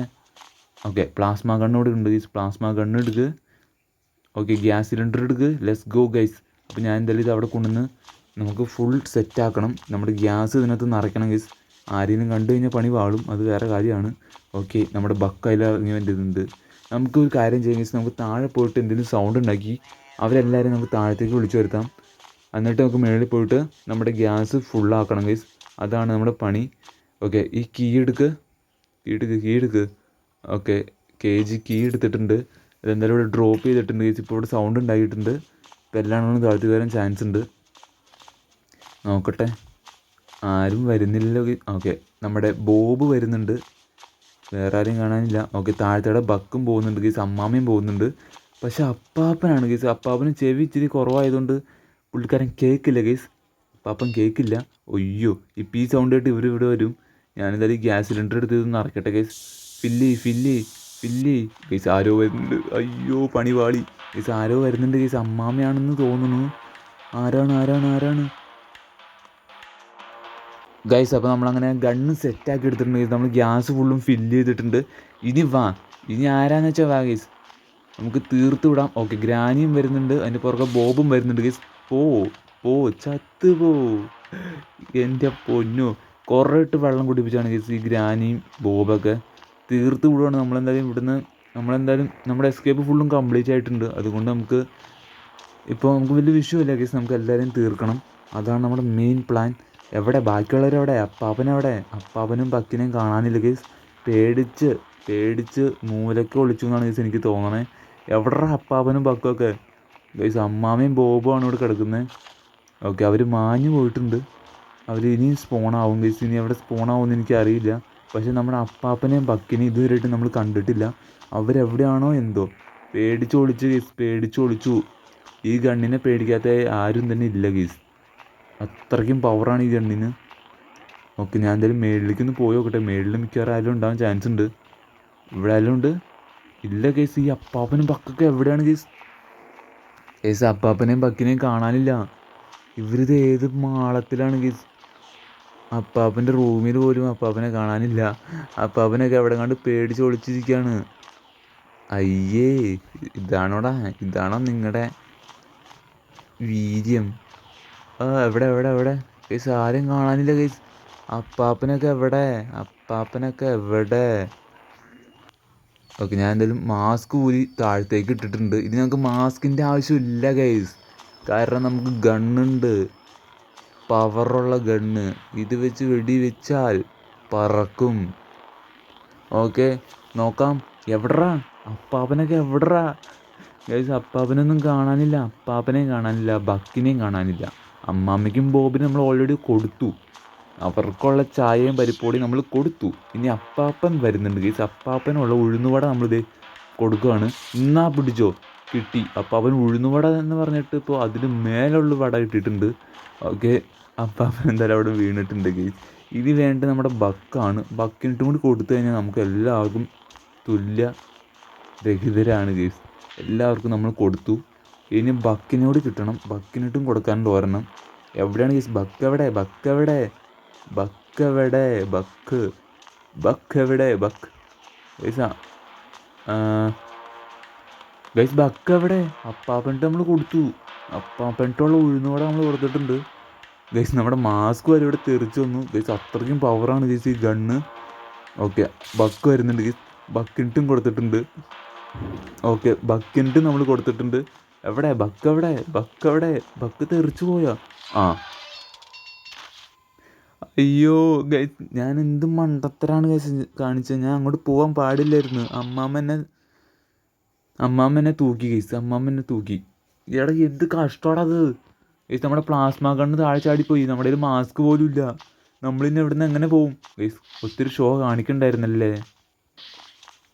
ഓക്കെ പ്ലാസ്മ ഗണ്ണ് ഇവിടെ ഉണ്ട് ഗൈസ്. പ്ലാസ്മ ഗണ്ണ് എടുക്ക്. ഓക്കെ, ഗ്യാസ് സിലിണ്ടർ എടുക്ക്. Let's go guys. അപ്പോൾ ഞാൻ എന്തായാലും ഇത് അവിടെ കൊണ്ടുവന്ന് നമുക്ക് ഫുൾ സെറ്റാക്കണം. നമ്മുടെ ഗ്യാസ് ഇതിനകത്ത് നിറയ്ക്കണം ഗൈസ്. ആരെങ്കിലും കണ്ടു കഴിഞ്ഞാൽ പണി വാളും, അത് വേറെ കാര്യമാണ്. ഓക്കെ, നമ്മുടെ ബക്കയിൽ ഇറങ്ങി വേണ്ടതുണ്ട്. നമുക്കൊരു കാര്യം ചെയ്യാം ഗൈസ്. നമുക്ക് താഴെ പോയിട്ട് എന്തെങ്കിലും സൗണ്ട് ഉണ്ടാക്കി അവരെല്ലാവരും നമുക്ക് താഴത്തേക്ക് വിളിച്ചു വരുത്താം. എന്നിട്ട് നമുക്ക് മുകളിൽ പോയിട്ട് നമ്മുടെ ഗ്യാസ് ഫുള്ളാക്കണം ഗൈസ്. അതാണ് നമ്മുടെ പണി. ഓക്കെ, ഈ കീ എടുക്ക്. ഓക്കെ, കീ എടുത്തിട്ടുണ്ട്. ഇതെന്തായാലും ഇവിടെ ഡ്രോപ്പ് ചെയ്തിട്ടുണ്ട് ഗൈസ്. ഇപ്പോൾ ഇവിടെ സൗണ്ട് ഉണ്ടാക്കിയിട്ടുണ്ട്. ഇപ്പോൾ എല്ലാം താഴ്ത്തി വരാൻ ചാൻസ് ഉണ്ട്. നോക്കട്ടെ. ആരും വരുന്നില്ലല്ലോ. ഓക്കെ, നമ്മുടെ ബോബ് വരുന്നുണ്ട്. വേറെ ആരെയും കാണാനില്ല. ഓക്കെ, താഴത്തേടെ ബക്കും പോകുന്നുണ്ട് ഗീസ്, അമ്മാമ്മയും പോകുന്നുണ്ട്. പക്ഷെ അപ്പാപ്പനാണ് ഗീസ്. അപ്പാപ്പന് ചെവി ഇച്ചിരി കുറവായതുകൊണ്ട് പുള്ളിക്കാരൻ കേൾക്കില്ല ഗീസ്. അപ്പാപ്പൻ കേൾക്കില്ല. ഒയ്യോ, ഇപ്പം ഈ സൗണ്ട് കേട്ട് ഇവിടെ വരും. ഞാനെന്തായാലും ഈ ഗ്യാസ് സിലിണ്ടർ എടുത്ത് ഇതൊന്ന് നിറയ്ക്കട്ടെ ഗീസ്. ഫില്ലി ഫില്ലി ഫില്ലി ഗീസ്. ആരോ വരുന്നുണ്ട്. അയ്യോ, പണി പാളി ഗീസ്. ആരോ വരുന്നുണ്ട് ഗീസ്. അമ്മാമ്മയാണെന്ന് തോന്നുന്നു. ആരാണ് ആരാണ് ആരാണ് ഗൈസ്? അപ്പോൾ നമ്മളങ്ങനെ ഗണ്ണ് സെറ്റാക്കി എടുത്തിട്ടുണ്ട് ഗൈസ്. നമ്മൾ ഗ്യാസ് ഫുള്ളും ഫില്ല് ചെയ്തിട്ടുണ്ട്. ഇനി വാ, ഇനി ആരാന്ന് വെച്ചാൽ വാ ഗൈസ്, നമുക്ക് തീർത്ത് വിടാം. ഓക്കെ, ഗ്രാനിയും വരുന്നുണ്ട്, അതിൻ്റെ പുറകെ ബോബും വരുന്നുണ്ട് ഗൈസ്. പോ പോ ചത്ത് പോ. എൻ്റെ പൊന്നു, കുറേ ഇട്ട് വെള്ളം കുടിപ്പിച്ചാണ് ഗൈസ് ഈ ഗ്രാനിയും ബോബൊക്കെ. തീർത്ത് വിടുവാണ് നമ്മളെന്തായാലും ഇവിടുന്ന്. നമ്മളെന്തായാലും നമ്മുടെ എസ്കേപ്പ് ഫുള്ളും കംപ്ലീറ്റ് ആയിട്ടുണ്ട്. അതുകൊണ്ട് നമുക്ക് ഇപ്പോൾ നമുക്ക് വലിയ വിഷയമില്ല ഗൈസ്, നമുക്ക് എല്ലാവരെയും തീർക്കണം. അതാണ് നമ്മുടെ മെയിൻ പ്ലാൻ. എവിടെ ബാക്കിയുള്ളവരെവിടെ? അപ്പാപ്പനെവിടെ? അപ്പാപ്പനും ബക്കിനെയും കാണാനില്ല ഗൈസ്. പേടിച്ച് പേടിച്ച് മൂലയ്ക്ക് ഒളിച്ചു എന്നാണ് ഗൈസ് എനിക്ക് തോന്നണേ. എവിടെ അപ്പാപ്പനും ബക്കൊക്കെ ഗൈസ്? അമ്മാമയും ബോബുമാണ് ഇവിടെ കിടക്കുന്നത്. ഓക്കെ, അവർ മാഞ്ഞു പോയിട്ടുണ്ട്. അവർ ഇനിയും സ്പോണാവും ഗൈസ്. ഇനി എവിടെ സ്പോണാവുമെന്ന് എനിക്കറിയില്ല. പക്ഷേ നമ്മുടെ അപ്പാപ്പനെയും ബക്കിനെയും ഇതുവരെയായിട്ട് നമ്മൾ കണ്ടിട്ടില്ല. അവരെവിടെയാണോ എന്തോ. പേടിച്ചൊളിച്ചു ഗൈസ്, പേടിച്ചൊളിച്ചു. ഈ ഗണ്ണിനെ പേടിക്കാത്ത ആരും തന്നെ ഇല്ല ഗീസ്. അത്രയ്ക്കും പവറാണ് ഈ ഗണ്ണിന്. ഓക്കെ, ഞാൻ എന്തായാലും മേളിലേക്കൊന്ന് പോയി നോക്കട്ടെ. മേളിൽ മിക്കവാറും ആരും ഉണ്ടാവാൻ ചാൻസ് ഉണ്ട്. ഇവിടെ ആരും ഉണ്ട്? ഇല്ല ഗീസ്. ഈ അപ്പാപ്പനും ബക്കൊക്കെ എവിടെയാണ് ഗീസ്? ഗീസ്, അപ്പാപ്പനെയും ബക്കിനെയും കാണാനില്ല. ഇവരിത് ഏത് മാളത്തിലാണ് ഗീസ്? അപ്പാപ്പൻ്റെ റൂമിൽ പോലും അപ്പാപ്പനെ കാണാനില്ല. അപ്പാപ്പനൊക്കെ എവിടെ കണ്ട് പേടിച്ച് ഒളിച്ചിരിക്കുകയാണ്. അയ്യേ, ഇതാണോ നിങ്ങളുടെ വീര്യം? എവിടെ എവിടെ എവിടെ ഗൈസ്? ആരും കാണാനില്ല ഗൈസ്. അപ്പാപ്പനൊക്കെ എവിടെ? അപ്പാപ്പനൊക്കെ എവിടെ? ഓക്കെ, ഞാൻ എന്തായാലും മാസ്ക് ഊരി താഴത്തേക്ക് ഇട്ടിട്ടുണ്ട്. ഇനി നമുക്ക് മാസ്കിൻ്റെ ആവശ്യമില്ല ഗൈസ്, കാരണം നമുക്ക് ഗണ്ണുണ്ട്, പവറുള്ള ഗണ്ണ്. ഇത് വെച്ച് വെടി വെച്ചാൽ പറക്കും. ഓക്കെ, നോക്കാം. എവിടെറാ അപ്പാപ്പനൊക്കെ? എവിടെറാ ഗൈസ്? അപ്പാപ്പനൊന്നും കാണാനില്ല. അപ്പാപ്പനെയും കാണാനില്ല, ബക്കിനെയും കാണാനില്ല. അമ്മാമ്മയ്ക്കും ബോബിനും നമ്മൾ ഓൾറെഡി കൊടുത്തു. അവർക്കുള്ള ചായയും പരിപ്പോടിയും നമ്മൾ കൊടുത്തു. ഇനി അപ്പാപ്പൻ വരുന്നുണ്ട് ഗൈസ്. അപ്പാപ്പനുള്ള ഉഴുന്നുവട നമ്മളിത് കൊടുക്കുകയാണ്. എന്നാ പിടിച്ചോ, കിട്ടി. അപ്പാപ്പൻ ഉഴുന്നുവട എന്ന് പറഞ്ഞിട്ട് ഇപ്പോൾ അതിന് മേലുള്ള വട കിട്ടിയിട്ടുണ്ട്. ഓക്കെ, അപ്പാപ്പൻ എന്തായാലും അവിടെ വീണിട്ടുണ്ട് ഗൈസ്. ഇനി വേണ്ട നമ്മുടെ ബക്കാണ്. ബക്കിനിട്ടും കൂടി കൊടുത്തു കഴിഞ്ഞാൽ നമുക്ക് എല്ലാവർക്കും തുല്യ രഹിതരാണ് ഗൈസ്. എല്ലാവർക്കും നമ്മൾ കൊടുത്തു. ഇനി ബക്കിനോട് കിട്ടണം. ബക്കിനിട്ടും കൊടുക്കാനുണ്ട് ഒരെണ്ണം. എവിടെയാണ് ഗൈസ്? ബക്കെവിടെ? ബക്കെവിടെ? ബക്കെവിടെ? ബക്കെവിടെ? ബക്ക് ഗൈസ്, ഗൈസ് ബക്കെവിടെ? അപ്പാപ്പനിട്ട് നമ്മൾ കൊടുത്തു. അപ്പാപ്പനിട്ടുള്ള ഉഴുന്നുകൂടെ നമ്മൾ കൊടുത്തിട്ടുണ്ട് ഗൈസ്. നമ്മുടെ മാസ്ക് വരെ ഇവിടെ തെറിച്ചു വന്നു ഗൈസ്. അത്രയ്ക്കും പവറാണ് ഗൈസ് ഈ ഗണ്ണ്. ഓക്കെ, ബക്ക് വരുന്നുണ്ട് ഗൈസ്. ബക്കിനിട്ടും കൊടുത്തിട്ടുണ്ട്. ഓക്കെ, ബക്കിനിട്ടും നമ്മൾ കൊടുത്തിട്ടുണ്ട്. എവിടെ ബക്കെവിടെ? ബക്കെവിടെ? ബക്ക് തെറിച്ചു പോയാ? ആ, അയ്യോ ഗൈസ്, ഞാൻ എന്ത് മണ്ടത്തരാണ് ഗൈസ് കാണിച്ചത്. ഞാൻ അങ്ങോട്ട് പോകാൻ പാടില്ലായിരുന്നു. അമ്മാമ്മ എന്നെ തൂക്കി ഗൈസ്. അമ്മാമ്മ എന്നെ തൂക്കി. എടാ, എന്ത് കഷ്ടമാണത് ഗൈസ്. നമ്മുടെ പ്ലാസ്മ ഗണ്ണ് താഴെ ചാടിപ്പോയി. നമ്മുടെ കയ്യിൽ മാസ്ക് പോലും ഇല്ല. നമ്മളിന്ന് ഇവിടുന്ന് എങ്ങനെ പോവും ഗൈസ്? ഒത്തിരി ഷോ കാണിക്കണ്ടായിരുന്നല്ലേ?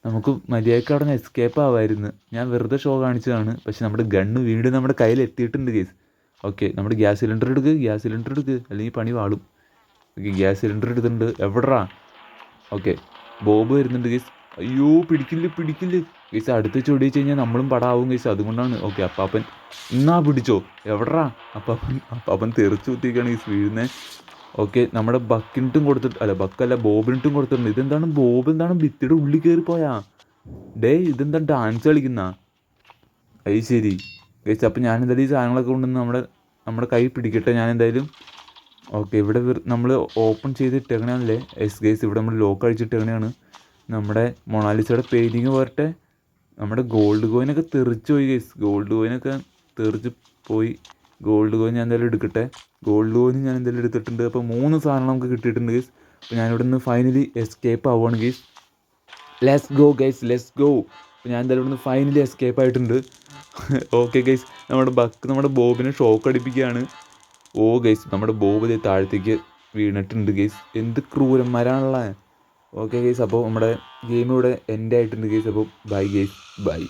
നമുക്ക് മര്യാദയ്ക്ക് അവിടെ നിന്ന് എസ്കേപ്പ് ആവായിരുന്നു. ഞാൻ വെറുതെ ഷോ കാണിച്ചതാണ്. പക്ഷെ നമ്മുടെ ഗണ്ണ് വീണ്ടും നമ്മുടെ കയ്യിൽ എത്തിയിട്ടുണ്ട് ഗൈസ്. ഓക്കെ, നമ്മുടെ ഗ്യാസ് സിലിണ്ടർ എടുക്ക്, അല്ലെങ്കിൽ പണി വാളും. ഓക്കെ, ഗ്യാസ് സിലിണ്ടർ എടുത്തിട്ടുണ്ട്. എവിടെറാ? ഓക്കെ, ബോബ് വരുന്നുണ്ട് ഗൈസ്. അയ്യോ, പിടിക്കില്ല ഗൈസ്. അടുത്ത് ചൊടിച്ച് കഴിഞ്ഞാൽ നമ്മളും പടാവും ഗൈസ്. അതുകൊണ്ടാണ്. ഓക്കെ, അപ്പാപ്പൻ എന്നാ പിടിച്ചോ. എവിടെറാ? അപ്പാപ്പൻ തെറിച്ച് കുത്തിയൊക്കെയാണ് ഗൈസ് വീഴുന്നത്. ഓക്കെ, നമ്മുടെ ബക്കിനിട്ടും കൊടുത്തിട്ട്, അല്ല ബക്കല്ല, ബോബിനിട്ടും കൊടുത്തിട്ടുണ്ട്. ഇതെന്താണ് ബോബ്? എന്താണ് ഭിത്തിയുടെ ഉള്ളിൽ കയറിപ്പോയാ? ഇതെന്താ ഡാൻസ് കളിക്കുന്ന? അത് ശരി ഗൈസ്. അപ്പം ഞാൻ എന്തായാലും ഈ സാധനങ്ങളൊക്കെ കൊണ്ടുവന്ന് നമ്മുടെ കൈ പിടിക്കട്ടെ ഞാൻ എന്തായാലും. ഓക്കെ, ഇവിടെ നമ്മൾ ഓപ്പൺ ചെയ്തിട്ടേക്കണല്ലേ എസ് ഗൈസ്. ഇവിടെ നമ്മൾ ലോക്ക് അഴിച്ചിട്ടേക്കണയാണ്. നമ്മുടെ മൊണാലിസയുടെ പെയിൻറ്റിങ് പോരട്ടെ. നമ്മുടെ ഗോൾഡ് കോയിനൊക്കെ തെറിച്ച് പോയി ഗൈസ്. ഗോൾഡ് കോയിനൊക്കെ തെറിച്ച് പോയി. ഗോൾഡ് കോയിൻ ഞാൻ എന്തായാലും എടുക്കട്ടെ. ഗോൾഡ് കോയിൻ ഞാൻ എന്തായാലും എടുത്തിട്ടുണ്ട്. അപ്പോൾ 3 സാധനം നമുക്ക് കിട്ടിയിട്ടുണ്ട് ഗൈസ്. അപ്പോൾ ഞാനിവിടെ നിന്ന് ഫൈനലി എസ്കേപ്പ് ആവുകയാണ് guys. Let's go guys, let's go. അപ്പോൾ ഞാൻ എന്തായാലും ഇവിടെ നിന്ന് ഫൈനലി എസ്കേപ്പ് ആയിട്ടുണ്ട്. ഓക്കെ ഗൈസ്, നമ്മുടെ ബോബിനെ ഷോക്ക് അടിപ്പിക്കുകയാണ്. ഓ ഗൈസ്, നമ്മുടെ ബോബ് താഴത്തേക്ക് വീണിട്ടുണ്ട് ഗെയ്സ്. എന്ത് ക്രൂരന്മാരാണുള്ളത്. ഓക്കെ ഗെയ്സ്, അപ്പോൾ നമ്മുടെ ഗെയിം ഇവിടെ എൻഡ് ആയിട്ടുണ്ട് ഗെയ്സ്. അപ്പോൾ ബൈ ഗെയ്സ്, ബൈ.